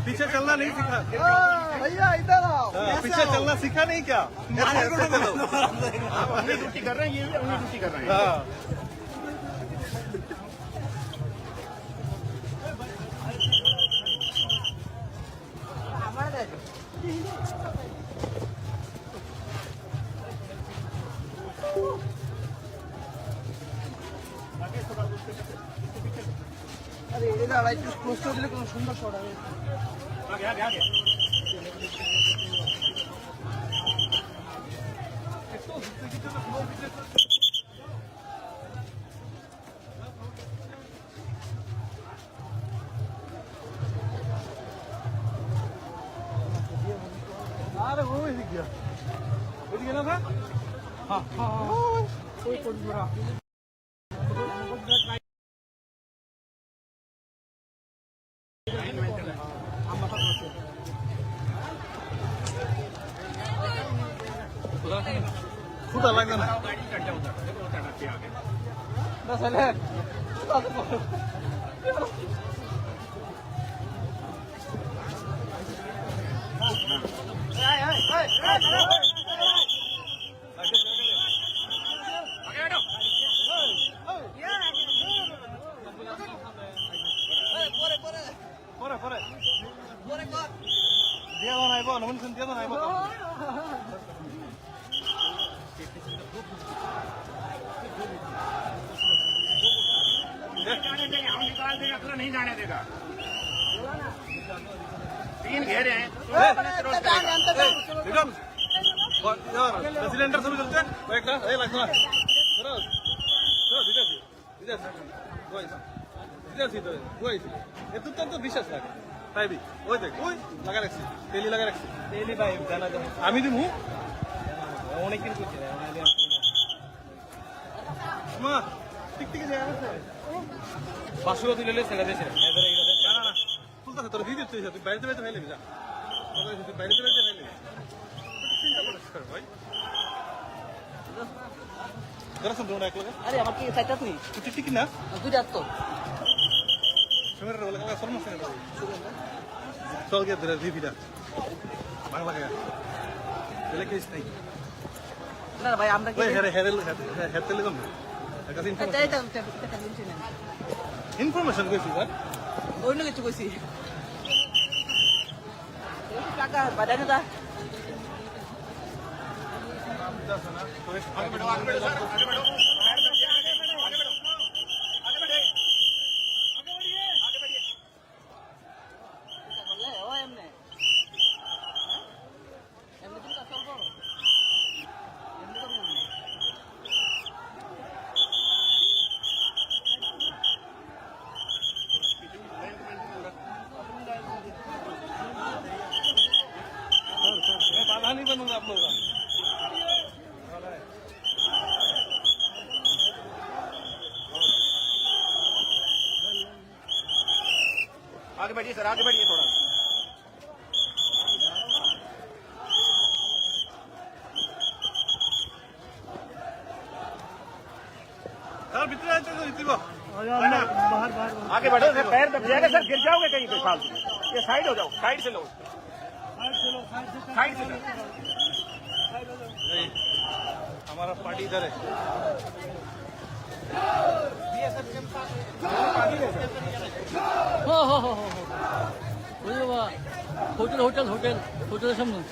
पीछे चलना नहीं सीखा भैया इधर आओ पीछे चलना सीखा नहीं क्या ड्यूटी कर रहे हैं ये भी अपनी ड्यूटी कर रहे हैं हाँ আরে এটা লাইট ক্লোজ করে দিলে কোনো সুন্দর শট হবে अरे वो ही दिख गया ना था हाँ हाँ कोई बड़ा खुद अलग ना dia mau naik namun dia mau naik हम निकाल देगा तो नहीं जाने देगा तीन घेरे हैं सिलेंडर सभी चलते हैं लगना तो विशेष লাগে তাই ওই দেখ ওই লাগা রাখছি তেলি লাগা রাখছি তেলি ভাই জানা জানা আমি দিমু অনেক দিন করছি মা টিকটিকে যায় আছে বাসুরা দিলে ছেড়ে দেছে না না তুলতাছে তোর ভিডিও তুই তুই বাইরে বাইরে ফেলে যা তুই বাইরে বাইরে ফেলে চিন্তা করিস কর ভাই জরা সব দৌড়া এক লগে আরে আমার কি সাইটাত নেই তুই টিক না দুইটা তো চল গিয়ে ধরে রিভিটা বাংলা গায়া বলে কি স্থায়ী না ভাই আমরা কি ওই হেতে লাগম কাছে ইনফরমেশন কইছি স্যার অন্য কিছু কইছি টাকা বাড়ানো দা बाधा नहीं बनूंगा आप लोगों का आगे बढ़िए सर आगे बढ़िए थोड़ा सर भीतर आते तो इसी को आगे बढ़ो सर पैर दब जाएगा सर गिर जाओगे कहीं पे फालतू ये साइड हो जाओ साइड से लो साइड से हमारा पार्टी इधर है हो बाबा होटल सामने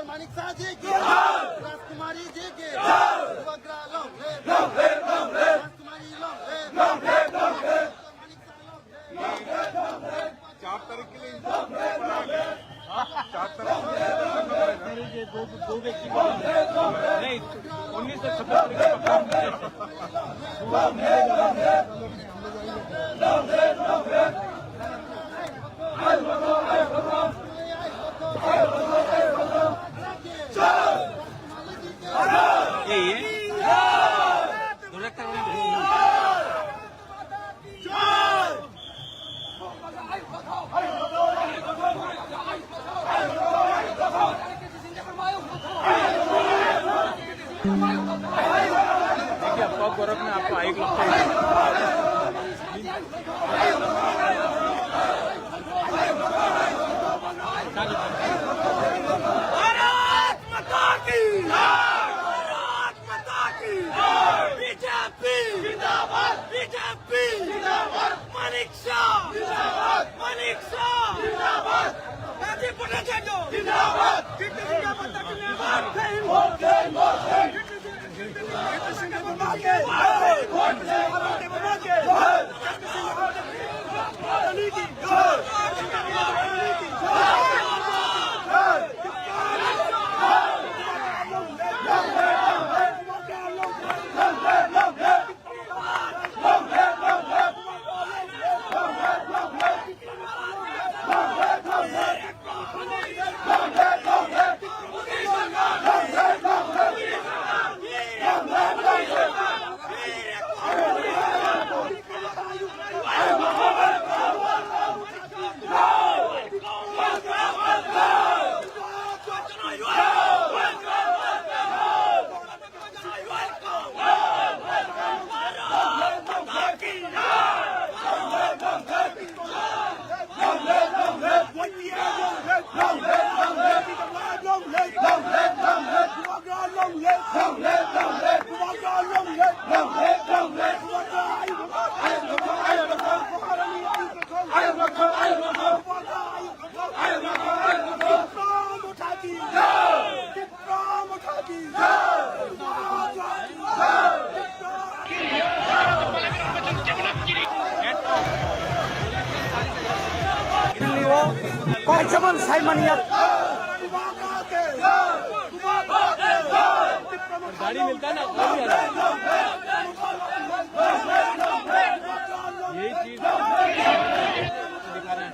मानिक शाह जी के राजकुमारी जी के राजकुमारी 4 तारीख के लिए 4 तारीख दो व्यक्ति नहीं 19 से 17 आपको गौरव में आपको एक लगता है भारत माता की बीजेपी जिंदाबाद बीजेपी जिंदाबाद मानिक शाह जिंदाबाद गाजीपुर छाड़ो जिंदाबाद Kacaman Saimaniat गाड़ी मिलता ना यही चीज दिखाना है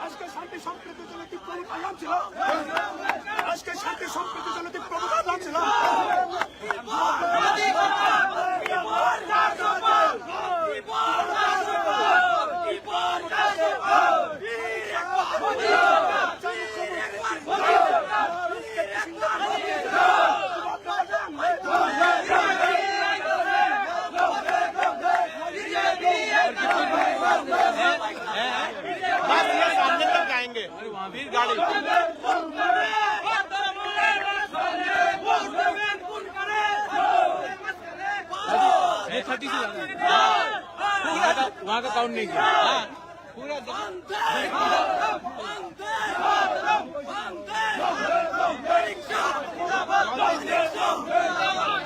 আজকে শান্তি সম্প্রীতির জন্য বিপ্লবী আয়াম ছিল, আজকে শান্তি সম্প্রীতির জন্য বিপ্লবী আয়াম ছিল। वहाँ का काउंट नहीं किया पूरा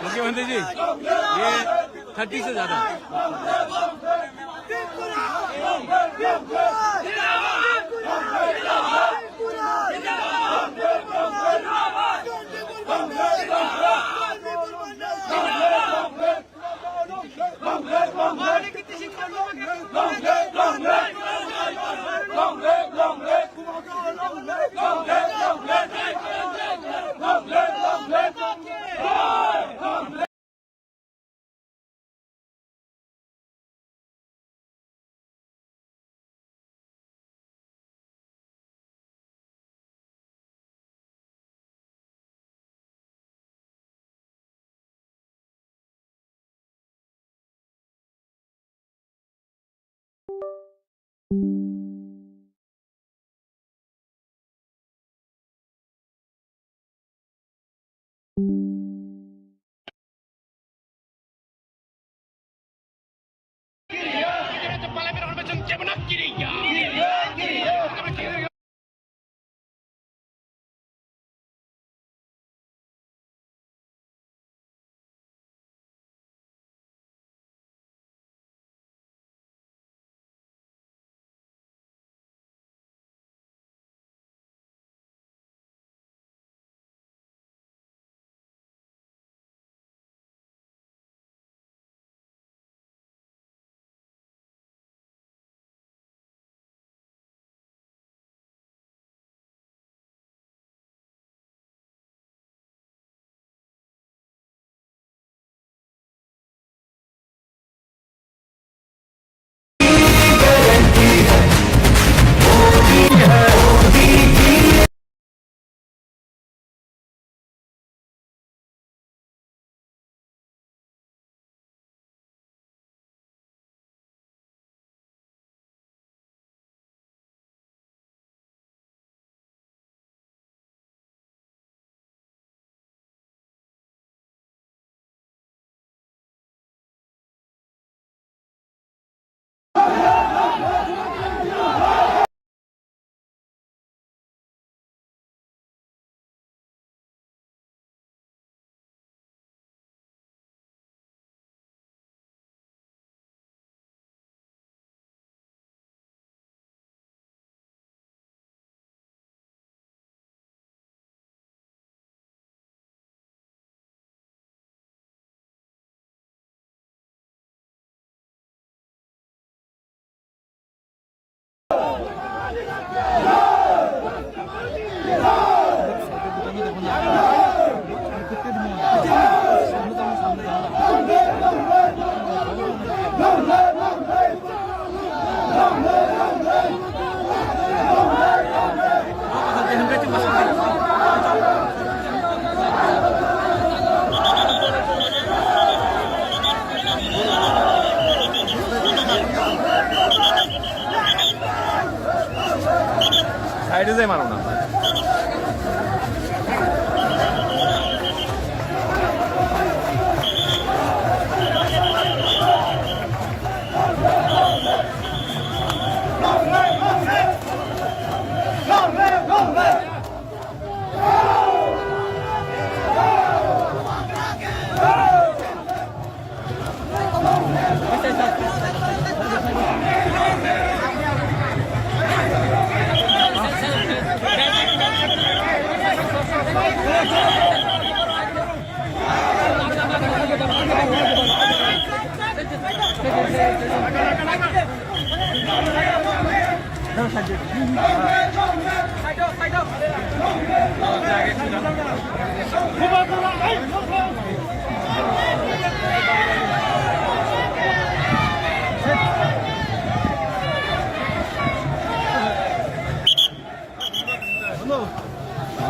मुख्यमंत्री जी ये 30 से ज्यादा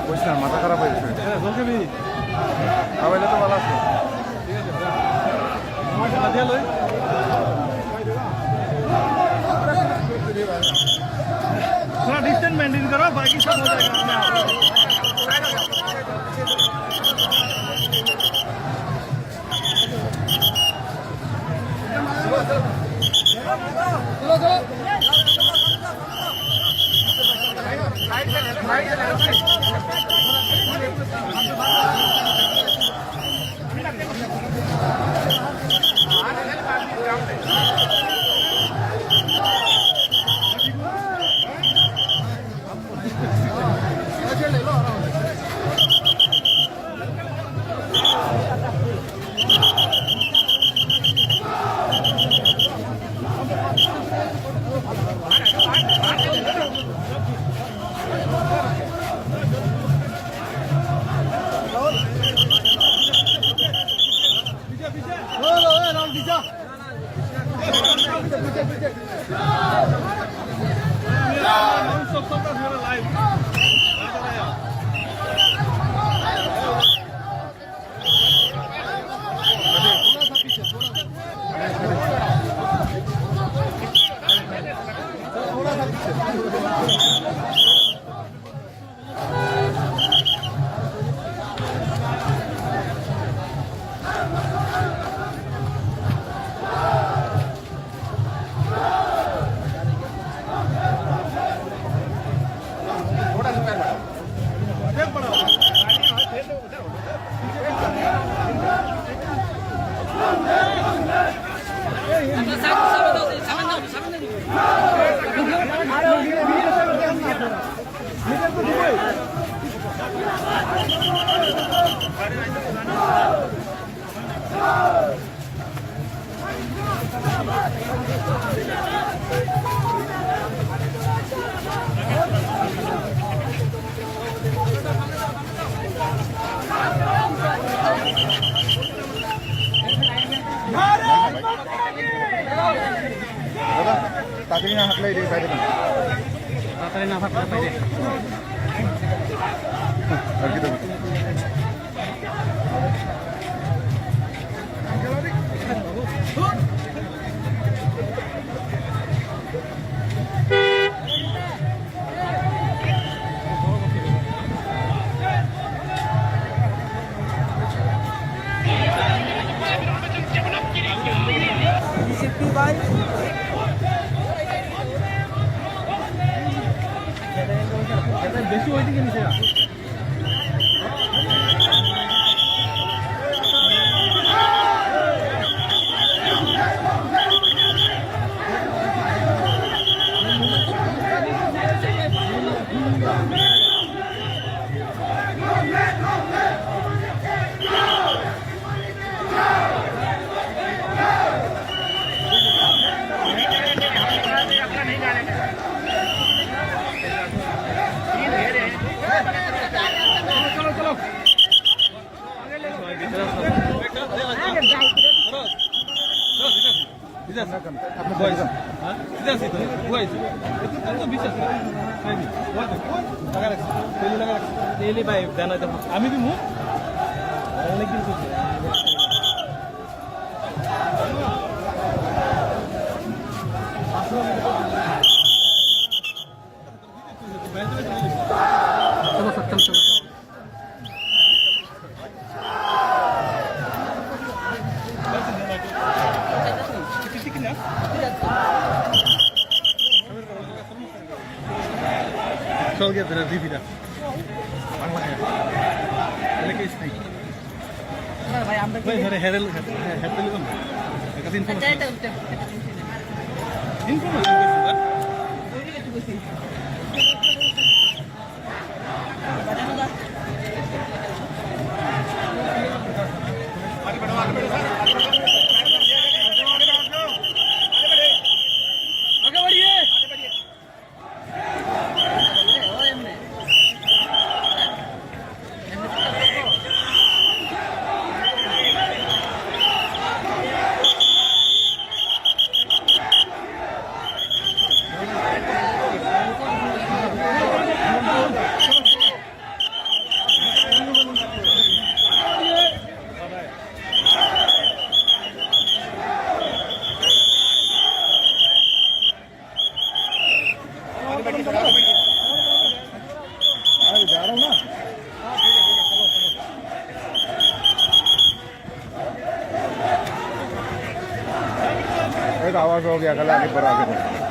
বলছিলাম মাথা খারাপ হয়ে গেছে খাওয়াইলে তো ভালো আছে थोड़ा डिस्टेंस मेंटेन करो बाकी सब हो जाएगा তাড়াতাড়ি না হাঁটলে এই বাইরে তাড়াতাড়ি না ফাটলে বাইরে আর কি দেবো বেশি ওইদিকে নিচে আমি দিমু অনেকদিন চল গিয়ে ধরে দিবিটা ভাই আমরা ধরে হেরেল হেরেল কোন একটা ইনফরমেশন एक आवाज हो गया कल आगे बढ़ा के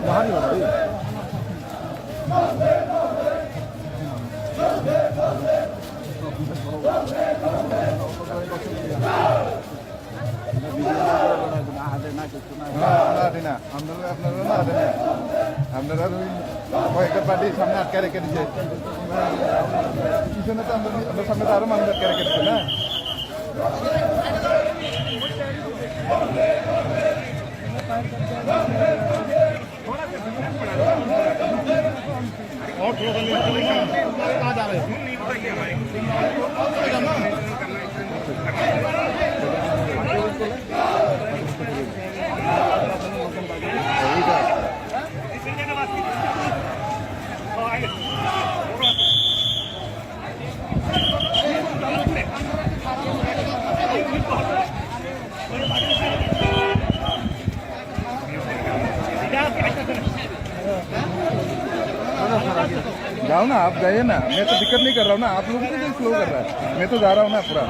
बाहर ही हो रही আপনারা কয়েকটা পার্টি সামনে আটকে রেখে দিচ্ছে পিছনে তো আমাদের সামনে তো আরো মানুষ আটকে রেখে দিচ্ছে না जाओ ना आप जाइए ना मैं तो दिक्कत नहीं कर रहा हूँ ना आप लोगों को स्लो कर रहा है मैं तो जा रहा हूँ ना पूरा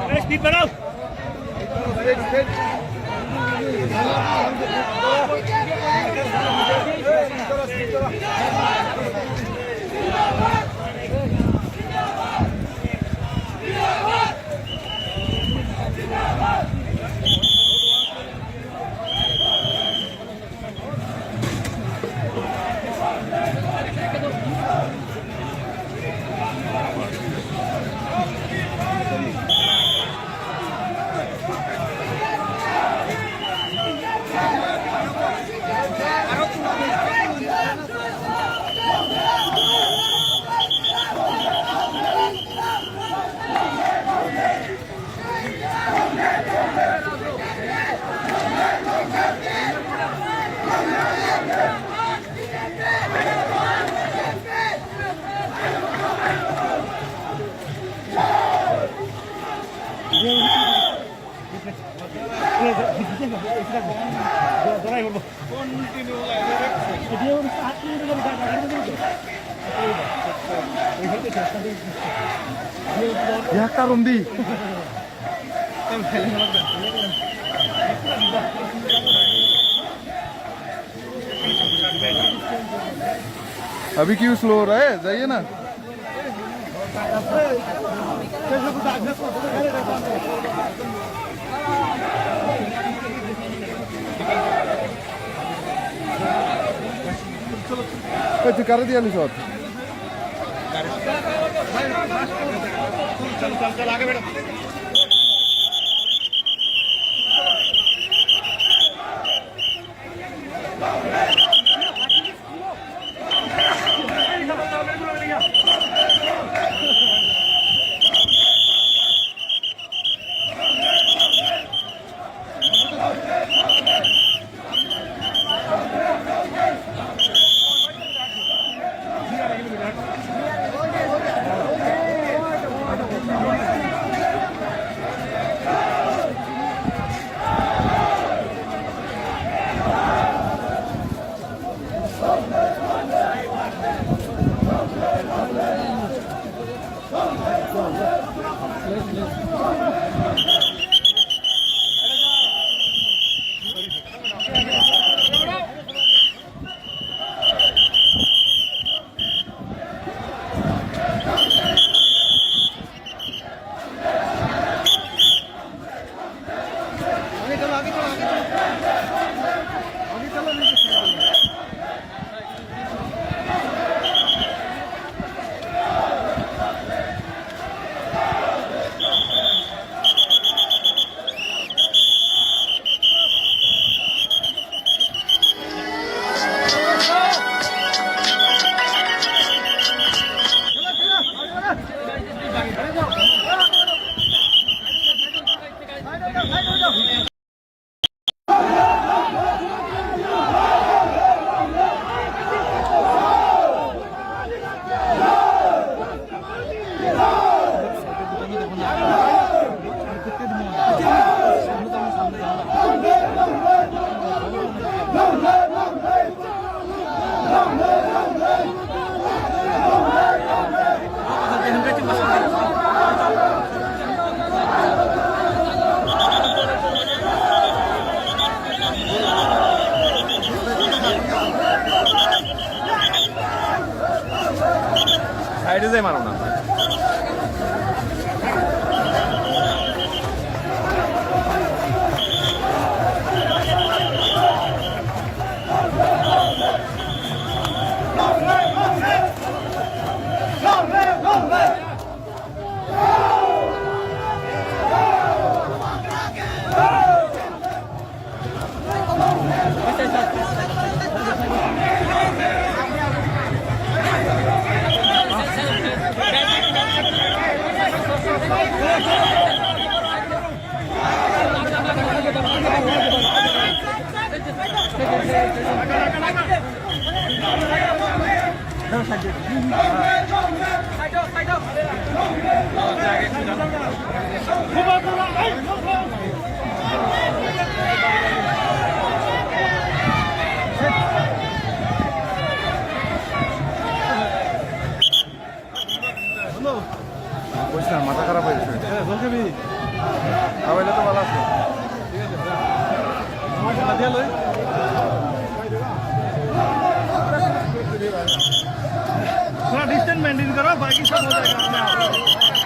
Ya Karumdi. अभी क्यों स्लो हो रहा है जाइए ना कर दिया निशोत चल आगे बैठो বাইরে যাই মারো না বলছিলাম মাথা খারাপ হয়ে গেছে তো ভালো আছে थोड़ा डिस्टेंस मेंटेन करो बाकी सब हो जाएगा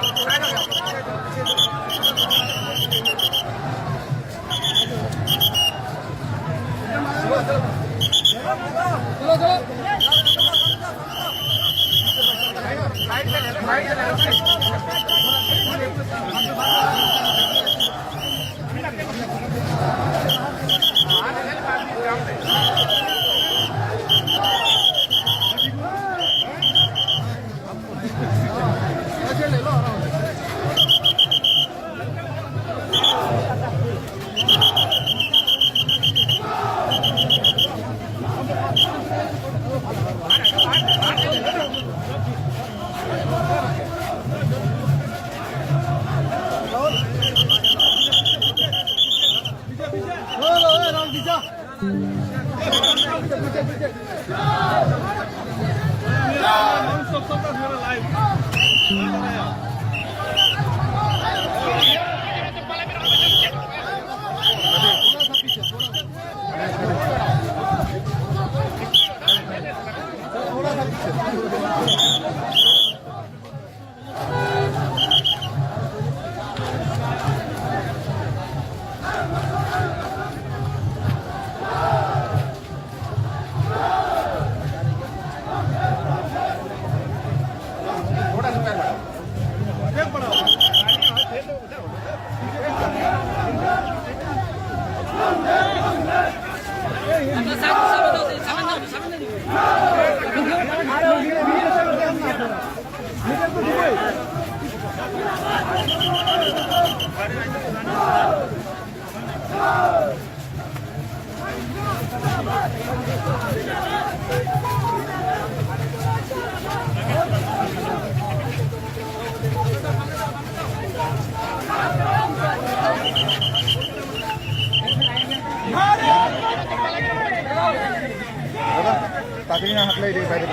তাড়াতাড়ি না হাঁটলে রে বাইরে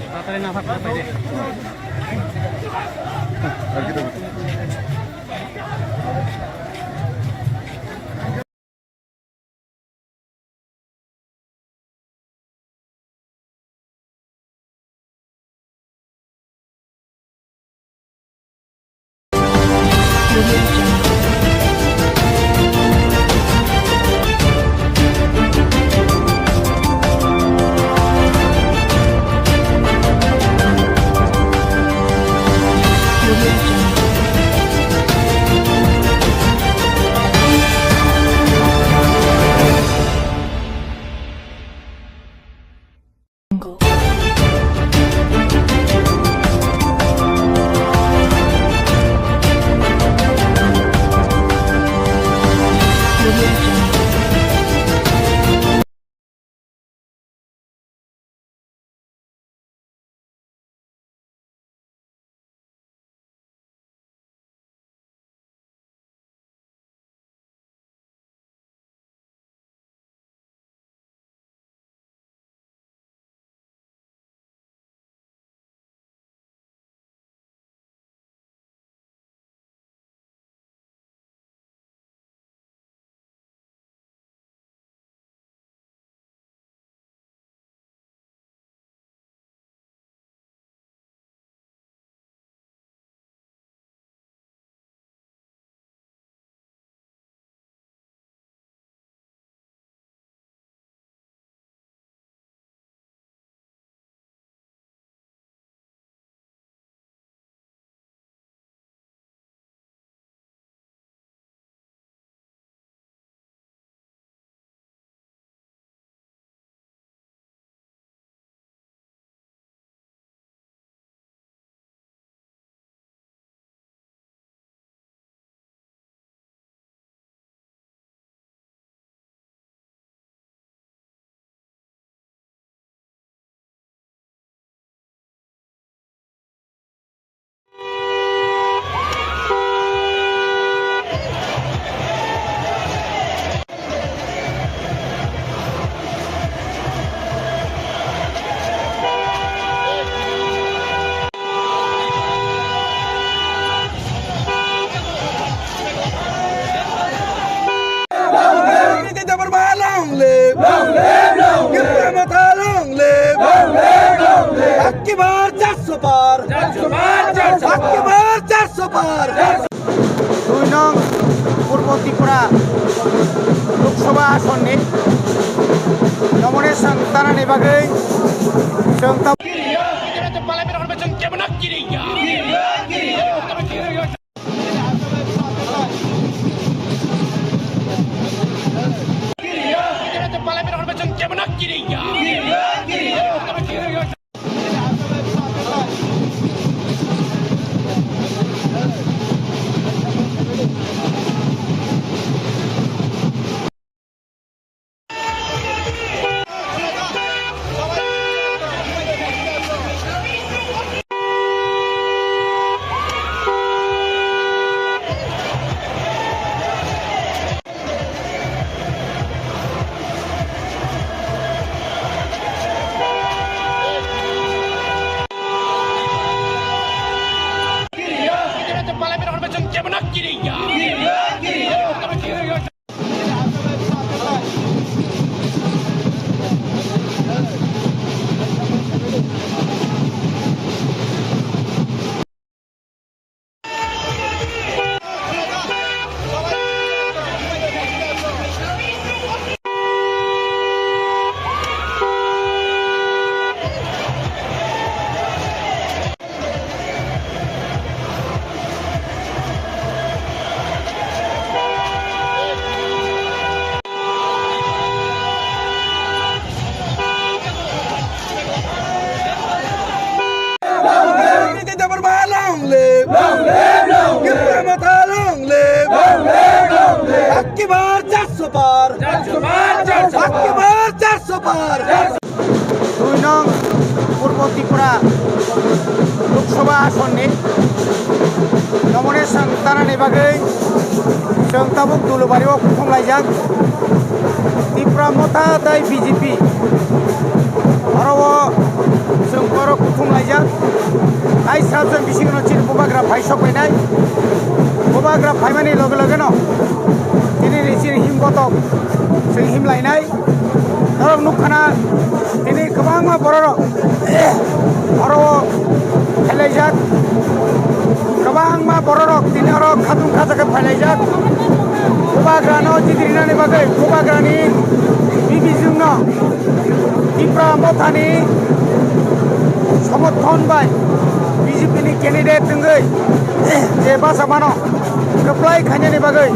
তাড়াতাড়ি না থাকলে বাইরে আর কি দেবো Audio Jungle. की बार 400 पार 400 बार 400 पार 2 নং পূর্ব ত্রিপুরা লোকসভা আসনनि নমিনেশন তানাनि बागै जों की बार 400 पार 400 पार 2 নং পূর্ব ত্রিপুরা লোকসভা আসনनि নমিনেশন তানাनि बागै जों ताबुक दुलुबारियाव खुंलायजां त्रिपुरा मथा दाय बिजेपि आरो जों बर' खुंलायजां आइ साजों बिसिगोन चिर बबाग्रा फाइसक फैनाय बबाग्रा फाइमानि लगे लगेनो दिनै रिसिर हिमगतक जों हिमलायनाय नरक नुखाना दिनै गोबां बर' आरो फैलायजाक गोबां बर' दिनै आरो खाथुम खाजाखौ फैलायजाक बबाग्रानो जिदिरिनानि बागै बबाग्रानि बिबिजोंनो त्रिपुरा मथानि समर्थन बाय बिजेपिनि कैंडिडेट दोङै जे बासा मानो गोप्लाय खायनायनि बागै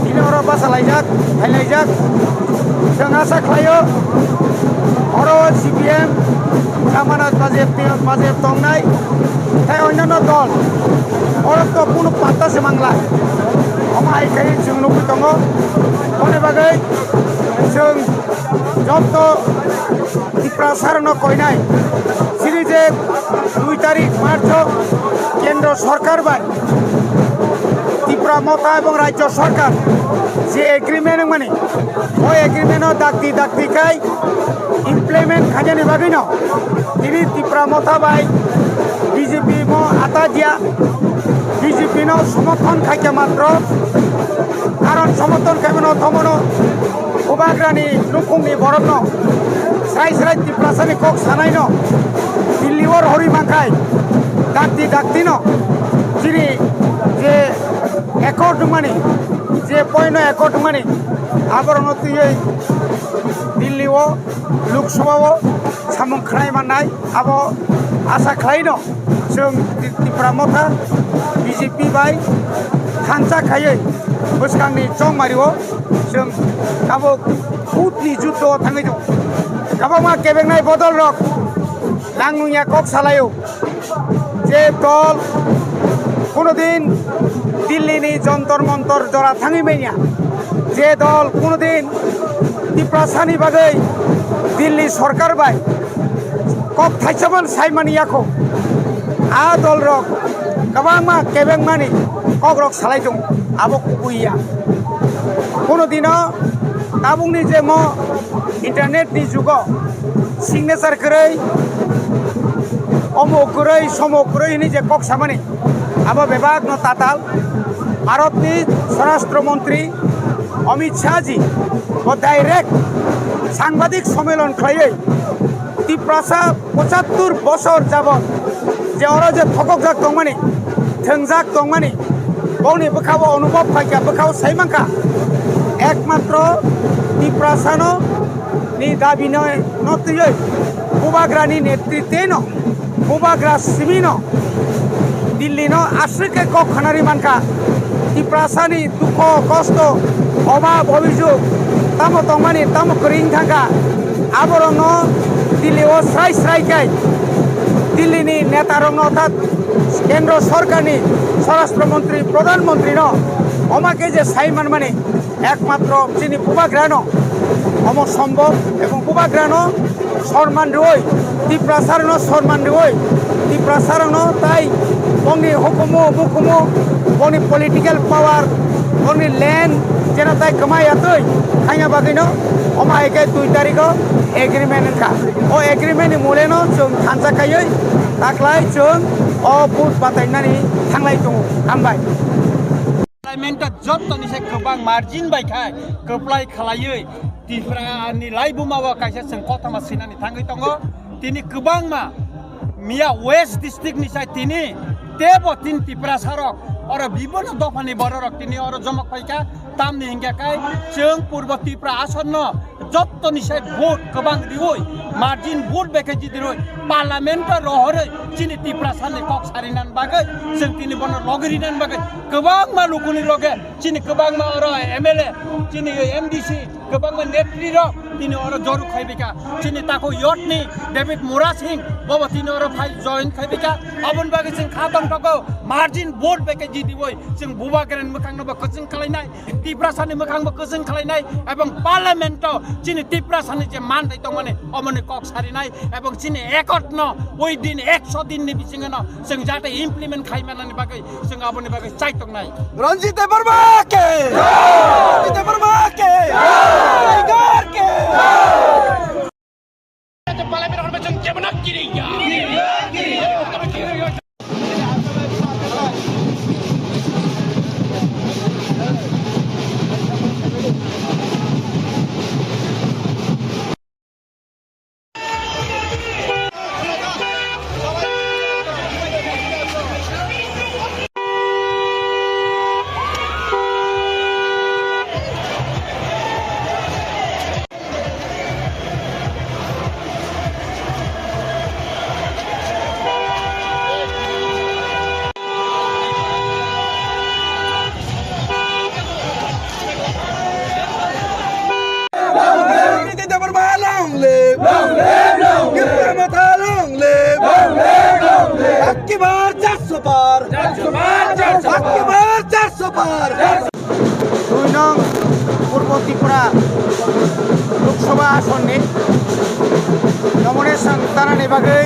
दिनै आरो बासा लायजाक फैलायजाक जों आसा खालायो आरो CPM जामानत बाजेब दंनाय नाथाय अन्यान्य दल अरथ' কোনো पात्तासो मांला हमायखाय जों नुबाय दङ बेनि बागै जों जत' त्रिपुरा सारनो कयनाय सिरि जे 2 तारिख मार्च केंद्र सरकार बाय त्रिपुरा मथा এবং রাজ্য সরকার যে এগ্রিমেন্ট মানে ওই এগ্রিমেন্টও দাগতি খাই ইমপ্লিমেন্ট খাজানি বাগै ন তিনি त्रिपुरा मथा बाय বিজেপি মো আতা দিয়া বিজেপি নো সমর্থন খাইকে মাত্র কারণ সমর্থন খাইবেন থমনো ববাগ্রানি লুকুংনি বরন স্রাই त्रिपुरा सानि কক সানাই ন दिल्ली और हरि मांखाय दागती न जिनि जे एकर्ड माने जे पयनो एकर्ड माने आबरन तुयै दिल्ली ओ लोकसभा ओ सामुं खानाय मानाय आबो आसा खालायनो जों त्रिपुरा मथा बिजेपि बाय खानसा खायै बोसगांनि चंमारियाव जों गाबो फुटनि जुद्ध थाङै दं गाबो मा केबेंनाय बदल रक नांनुया कक सालायो जे दल कोनोदिन दिल्लीनि जंतर मंतर जरा थाङै मैया जे दल कोनोदिन त्रिपुरा सानि बागै दिल्ली सरकार बाय कक थाइसामान साइमानियाखौ आ दल रक गोबां मा केबें मानि कक रक सालायदों आबो कुबुइया कोनोदिन ताबुंनि जे म इन्टारनेटनि जुगाव सिगनेचार करै अमुकुरै समकुरै नि जे कक सामानि आबो विभाग न ताताल भारतनि स्वराष्ट्र मंत्री अमित शाह जी वो डायरेक्ट सांबादिक सम्मेलन खालायै ত্রিপ্রাসা ৭৫ বছর যাবত যে ওরা যে থককজাক দंमानि थोंजाक दंमानि गावनि बोखाव अनुभव फाइका बोखाव साइमांखा एकमात्र ত্রিপ্রাসানো नि दाबि नतुयै बुबाग्रानि नेतृत्वेनो बुबाग्रा सिमिनो दिल्लीनो आश्रिके कखनारि मानखा ত্রিপ্রাসাनि दुख कष्ट अभाब अभियोग तामो दंमानि तामो करिं थांखा आबरनो दिल्लीओ स्राय स्रायखाय दिल्लीनि नेतारंनो अर्थात केंद्र सरकारनि स्वराष्ट्रमंत्री प्रधानमंत्री अमाके जे साइमान माने एकमात्र जिनि बुबाग्रानो अम सम्भव एवं बुबाग्रानो सम्मान रई ত্রিপ্রাসারনো सम्मान रई ত্রিপ্রাসারনো ताई बंनि हुकुमो मुकुमो बंनि पलिटिकल पावर बंनि लैंड जेना ताई कमायातै थांया बागैनो अमा एके 2 तारिखो एग्रीमेंट का ओ एग्रीमेंट मुलेनो जों थांजाखायै दाख्लै जों अ बुट बातायनानै थांलाय दङ हामबाय पार्लामेन्टआ जत्तनिसे गोबां मार्जिन बायखाय गोप्लाय खालायै त्रिपुरानि लाइबुमावा कायसे जों कथामा सैनानै थाङै दङ दिनै गोबां मा मिया वेस्ट डिस्ट्रिक्टनिसाय दिनै तेबो तीन त्रिपुरा सारक और विभिन्न दफानि बररक दिनै और जमक फाइका तामनि हिंगाखाय जों पूर्व त्रिपुरा आसन्न जत्तनिसाय भोट गोबां दिवै मार्जिन भोट बेखे जिदिरै पार्लामेन्ट रहरै दिनै त्रिपुरा सारनि कक सारिनान बागै जों दिनै बन लगरिनान बागै गोबां मा लुकुनि लगे दिनै गोबां मा और एमएलए दिनै एमडीसी गोबां मा नेत्री र दिनै और जरु खाइबिका दिनै ताको यटनि डेभिड मोरा सिंह बबो दिनै और फाइल जॉइन खाइबिका अबन बागै जों खाबां तको मार्जिन भोट बेखे जिदिबै जों बुबाग्रानि मोखांनोबो कोजिं खालायनाय त्रिपुरा सारनि मोखांबो कोजिं खालायनाय एवं पार्लामेन्ट दिनै त्रिपुरा सारनि जे मानदाय दं माने अमनि कक सारिनाय एवं दिनै एकटन ओइ दिन 100 दिननि बिथिङाव जों जाहाथे इमप्लिमेन्ट खाइमानानि बागै जों अबनि बागै चाइतंनाय रंजीत वर्मा के रंजीत वर्मा के टाइगर के पार्लामेन्ट जों जेबो किरिया दुई नং पूर्व त्रिपुरा लोकसभा आसननि नमिनेशन दानानि बागै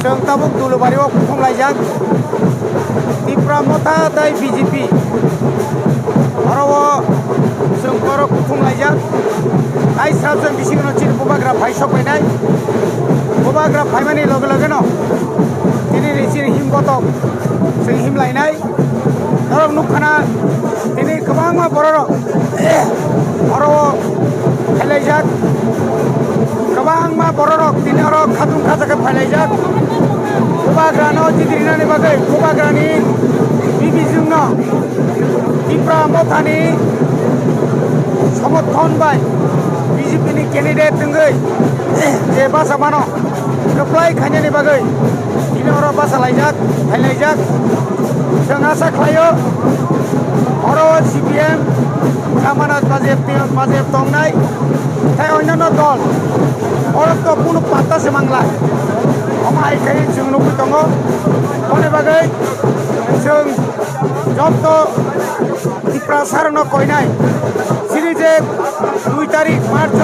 जों ताबुक दुलुबारियाव खुंलायजाक त्रिपुरा मथा दाय बीजेपी आरो जों बर' खुंलायजाक आइ साबजों बिसिगोन चिन बुबाग्रा फाइसक फैनाय बुबाग्रा फाइमानि लगे लगेनो दिनै रिसिन हिमगतक जों हिमलायनाय धरम नुखाना दिनै गोबां मा बर' आरो फायलायजाक गोबां मा बर' दिनै आरो खाथुम खाजाखौ फायलायजाक बुबाग्रानो जिदिरिनानि बागै बुबाग्रानि बिबिजोंनो त्रिपुरा मथानि समर्थन बाय बीजेपीनि कैंडिडेट दंगै जे बासा मानो गोप्लाय खायनायनि बागै दिनै आरो बासा लायजाक फायलायजाक जों आसा खालायो आरो सीपीएम जामानत बाजेब दंनाय ताई अन्यान्य दल और तो कोनो पात्तासो मांगला अमायखाय जों नुबाय दङ बनि बागै जों जत त्रिपुरा सारनो कयनाय सिरि जे 2 तारिख मार्च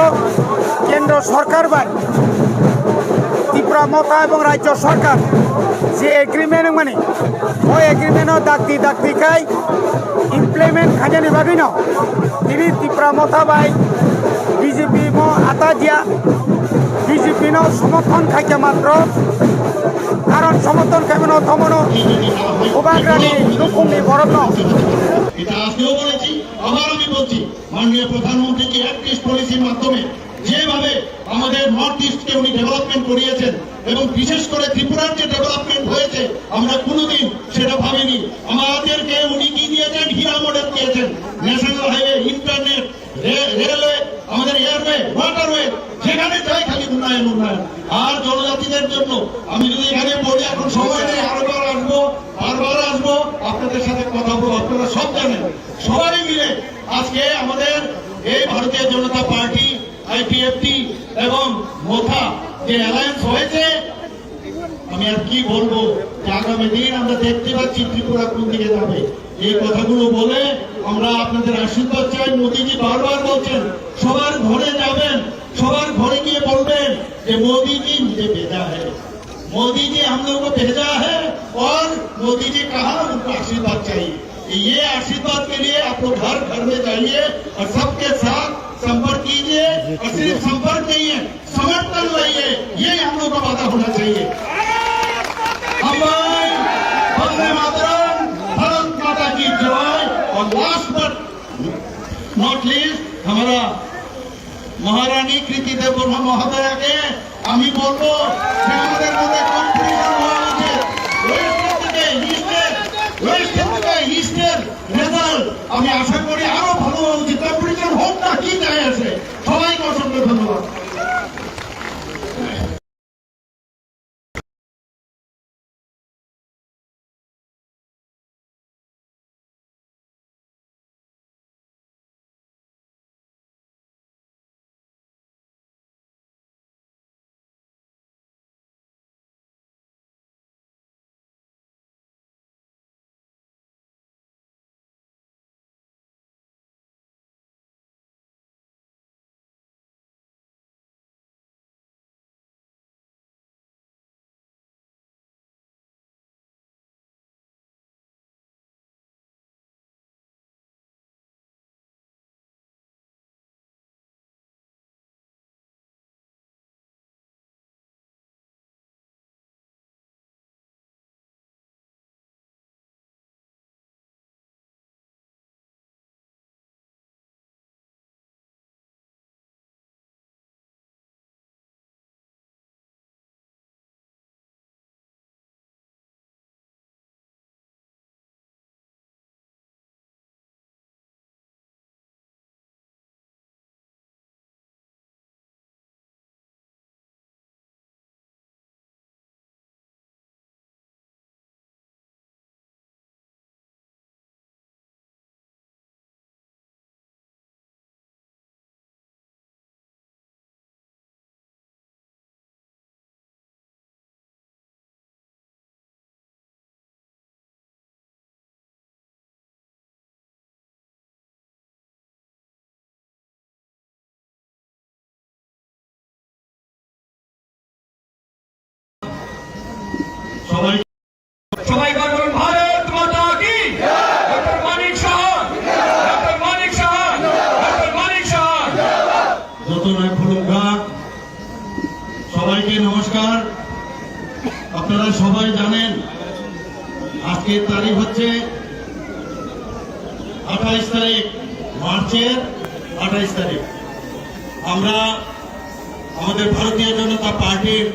केंद्र सरकार बाय त्रिपुरा मथा एवं राज्य सरकार जे एग्रीमेंट माने ओ एग्रीमेंट दाक्ति खाय इमप्लिमेंट खाजानि बागैनो दिनै त्रिपुरा मथा बाय बीजेपी मो आता दिया बीजेपी नो समर्थन खाइके मात्र कारण समर्थन खाइबनो थमनो बुबाग्रानि लुकुमनि बरन এটা আজকেও বলেছি আবার আমি বলছি মাননীয় প্রধানমন্ত্রীকে 31 পলিসির মাধ্যমে যেভাবে আমাদের নর্থ ইস্টকে উনি ডেভেলপমেন্ট করিয়েছেন এবং বিশেষ করে ত্রিপুরার যে ডেভেলপমেন্ট হয়েছে আমরা কোনোদিন সেটা ভাবিনি। আমাদেরকে উনি কি দিয়েছেন? হীরা মডেল দিয়েছেন, ন্যাশনাল হাইওয়ে, ইন্টারনেট, রেলওয়ে, আমাদের এয়ারওয়ে, ওয়াটারওয়ে, যেখানে যাই খালি উন্নয়ন উন্নয়ন। আর জনজাতিদের জন্য আমি যদি এখানে বলি, এখন সময় নেই, বারবার আসবো আপনাদের সাথে কথা বলবো। আপনারা সব জানেন, সবাই মিলে আজকে আমাদের এই ভারতীয় জনতা পার্টি, আইপিএফটি এবং মোথা যে অ্যালায়েন্স হয়েছে, আমি আর কি বলবো, যে আগামী দিন আমরা দেখতে পাচ্ছি ত্রিপুরা কোন দিকে যাবে। এই কথাগুলো বলে আমরা আপনাদের আশীর্বাদ চাই। মোদীজি বারবার বলছেন সবার ঘরে যাবেন, সবার ঘরে গিয়ে বলবেন যে मोदी जी मुझे भेजा है, मोदी जी हम लोगों को भेजा है और मोदी जी कहा उनको आशीर्वाद चाहिए। ये आशीर्वाद के लिए आप लोग घर घर में जाइए और सबके साथ संपर्क कीजिए, और सिर्फ संपर्क नहीं है, समर्थन लाइए। ये हम लोग का वादा होना चाहिए। वंदे मातरम, भारत माता की जय। और लास्ट बट नॉट लीस्ट हमारा মহারানী কৃতি দেববর্মা মহোদয়াকে আমি বলবো যে আমাদের মধ্যে কম্পিটিশন হওয়া উচিত। ওয়েস্টের থেকে ইস্টের রেজাল্ট আমি আশা করি আরো ভালো হওয়া উচিত। কম্পিটিশন হোক না, কি যায় আছে। সবাইকে অসংখ্য ধন্যবাদ। সবাই বলুন ভারত মাতা কি। Doctor Manik Saha, doctor Manik Saha, doctor Manik Saha. যত নয় ফুলুঙ্গা, সবাইকে নমস্কার। আপনারা সবাই জানেন আজকের তারিখ হচ্ছে 28 তারিখ, মার্চের 28 তারিখ। আমরা আমাদের ভারতীয় জনতা পার্টির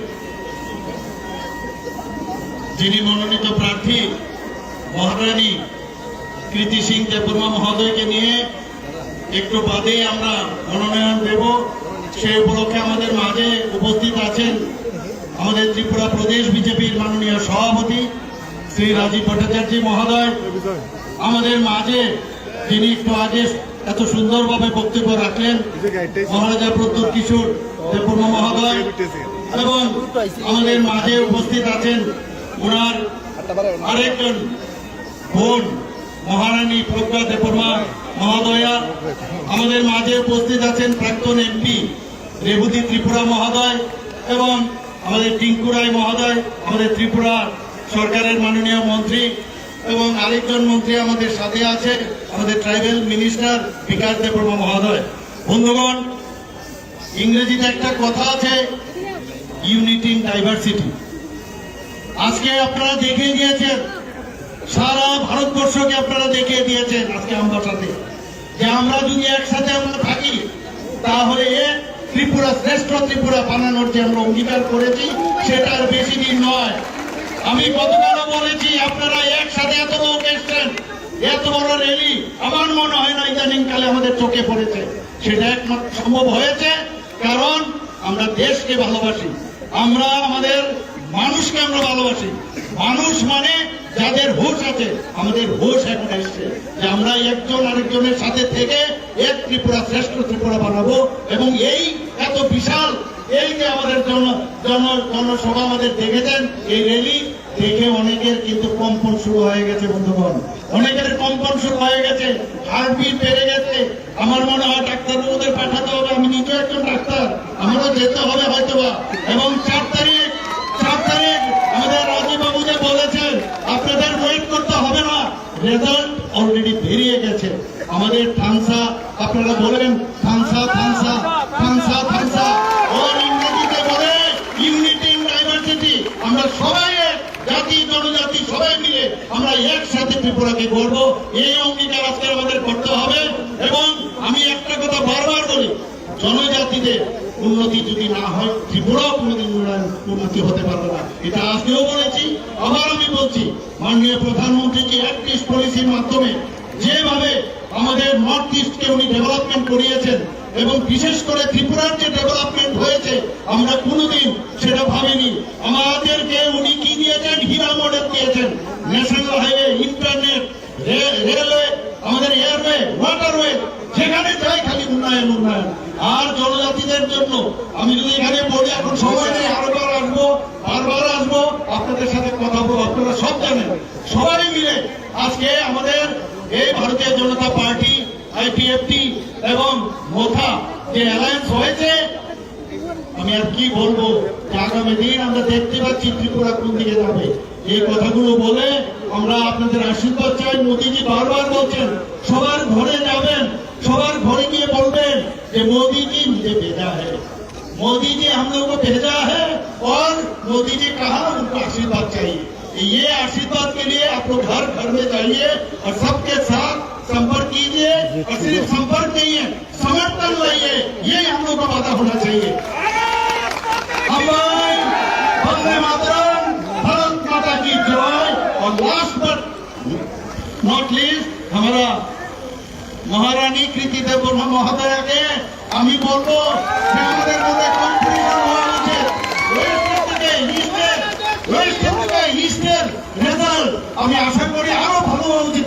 যিনি মনোনীত প্রার্থী মহারানী কৃতি সিং দেববর্মা মহোদয়কে নিয়ে একটু বাদেই আমরা মনোনয়ন দেব। সেই উপলক্ষে আমাদের মাঝে উপস্থিত আছেন আমাদের ত্রিপুরা প্রদেশ বিজেপির মাননীয় সভাপতি শ্রী রাজীব ভট্টাচার্য মহোদয়। আমাদের মাঝে যিনি একটু আগে এত সুন্দরভাবে বক্তব্য রাখলেন মহারাজা প্রদ্যুৎ কিশোর দেববর্মা মহোদয়, এবং আমাদের মাঝে উপস্থিত আছেন ওনার আরেকজন বোন মহারানী প্রজ্ঞা দেববর্মা মহোদয়া। আমাদের মাঝে উপস্থিত আছেন প্রাক্তন এমপি রেবতী ত্রিপুরা মহোদয়, এবং আমাদের টিঙ্কু রায় মহোদয়, আমাদের ত্রিপুরা সরকারের মাননীয় মন্ত্রী, এবং আরেকজন মন্ত্রী আমাদের সাথে আছে আমাদের ট্রাইবেল মিনিস্টার বিকাশ দেববর্মা মহোদয়। বন্ধুগণ, ইংরেজিতে একটা কথা আছে, ইউনিটি ইন ডাইভার্সিটি। আজকে আপনারা দেখিয়ে দিয়েছেন, সারা ভারতবর্ষকে আপনারা দেখিয়ে দিয়েছেন আজকে আমবাসাতে, যে আমরা যদি একসাথে আমরা থাকি তাহলে ত্রিপুরা শ্রেষ্ঠ ত্রিপুরা বানানোর যে আমরা অঙ্গীকার করেছি সেটার বেশি দিন নয়। আমি গতকালও বলেছি, আপনারা একসাথে এত লোক এসছেন, এত বড় র্যালি আমার মনে হয় না ইদানিং কালে আমাদের চোখে পড়েছে। সেটা একমাত্র সম্ভব হয়েছে কারণ আমরা দেশকে ভালোবাসি, আমরা আমাদের মানুষকে আমরা ভালোবাসি। মানুষ মানে যাদের হুঁশ আছে, আমাদের হুঁশ এখন এসছে যে আমরা একজন আরেকজনের সাথে থেকে এক ত্রিপুরা শ্রেষ্ঠ ত্রিপুরা বানাবো। এবং এই এত বিশাল এই যে আমাদের জনসভা আমাদের দেখেছেন, এই র্যালি দেখে অনেকের কিন্তু কম্পন শুরু হয়ে গেছে বন্ধুগণ, অনেকের কম্পন শুরু হয়ে গেছে, হার্টবিট বেড়ে গেছে। আমার মনে হয় ডাক্তারবাবুদের পাঠাতে হবে, আমি নিজেও একজন ডাক্তার, আমারও যেতে হবে হয়তোবা। এবং 4 তারিখ আমাদের রাজীব বাবু যে বলেছেন আপনাদের ওয়েট করতে হবে না, রেজাল্ট অলরেডি বেরিয়ে গেছে। আমাদের থানসা, আপনারা বলেন থানসা ওর ইংরেজিতে বলে ইউনিটি ইন ডাইভার্সিটি। আমরা সবাই জাতি জনজাতি সবাই মিলে আমরা একসাথে ত্রিপুরাকে গড়বো, এই অঙ্গীকার আজকে আমাদের করতে হবে। এবং আমি একটা কথা বারবার বলি, জনজাতিদের উন্নতি যদি না হয় ত্রিপুরাও কোনোদিন উন্নতি হতে পারবে না। এটা আজকেও বলেছি, আবার আমি বলছি, মাননীয় প্রধানমন্ত্রী যে অ্যাক্ট ইস্ট পলিসির মাধ্যমে যেভাবে আমাদের নর্থ ইস্টকে উনি ডেভেলপমেন্ট করিয়েছেন এবং বিশেষ করে ত্রিপুরার যে ডেভেলপমেন্ট হয়েছে আমরা কোনোদিন সেটা ভাবিনি। আমাদেরকে উনি কি দিয়েছেন? হীরা মডেল দিয়েছেন, ন্যাশনাল হাইওয়ে, ইন্টারনেট, রেলওয়ে, আমাদের এয়ারওয়ে, ওয়াটারওয়ে, যেখানে যাই খালি উন্নয়ন। আর জনজাতিদের জন্য আমি যদি এখানে বলি, এখন সময় নেই, বারবার আসবো আপনাদের সাথে কথা বলবো। আপনারা সব জানেন, সবাই মিলে আজকে আমাদের এই ভারতীয় জনতা পার্টি, আইপিএফটি এবং মোথা যে অ্যালায়েন্স হয়েছে, আমি আর কি বলবো, যে আগামী দিন আমরা দেখতে পাচ্ছি ত্রিপুরা কোন দিকে যাবে। এই কথাগুলো বলে আমরা আপনাদের আশীর্বাদ চাই। মোদীজি বারবার বলছেন সবার ঘরে যাবেন, সবার ঘরে গিয়ে বলবেন যে मोदी जी मुझे भेजा है, मोदी जी हम लोगों को भेजा है और मोदी जी कहा उनको आशीर्वाद चाहिए। ये आशीर्वाद के लिए आप लोग घर घर में जाइए और सबके साथ संपर्क कीजिए, और सिर्फ संपर्क नहीं है, समर्थन लाइए, ये हम लोग का वादा होना चाहिए। वंदे मातरम, भारत माता की जय। और लास्ट बट नॉट लिस्ट हमारा মহারানী কৃতি দেববর্মা মহোদয়াকে আমি বলবো যে আমাদের মধ্যে কম্পিটিশন হওয়া উচিত। ওয়েস্ট থেকে ইস্টের রেজাল্ট আমি আশা করি আরো ভালো হওয়া উচিত।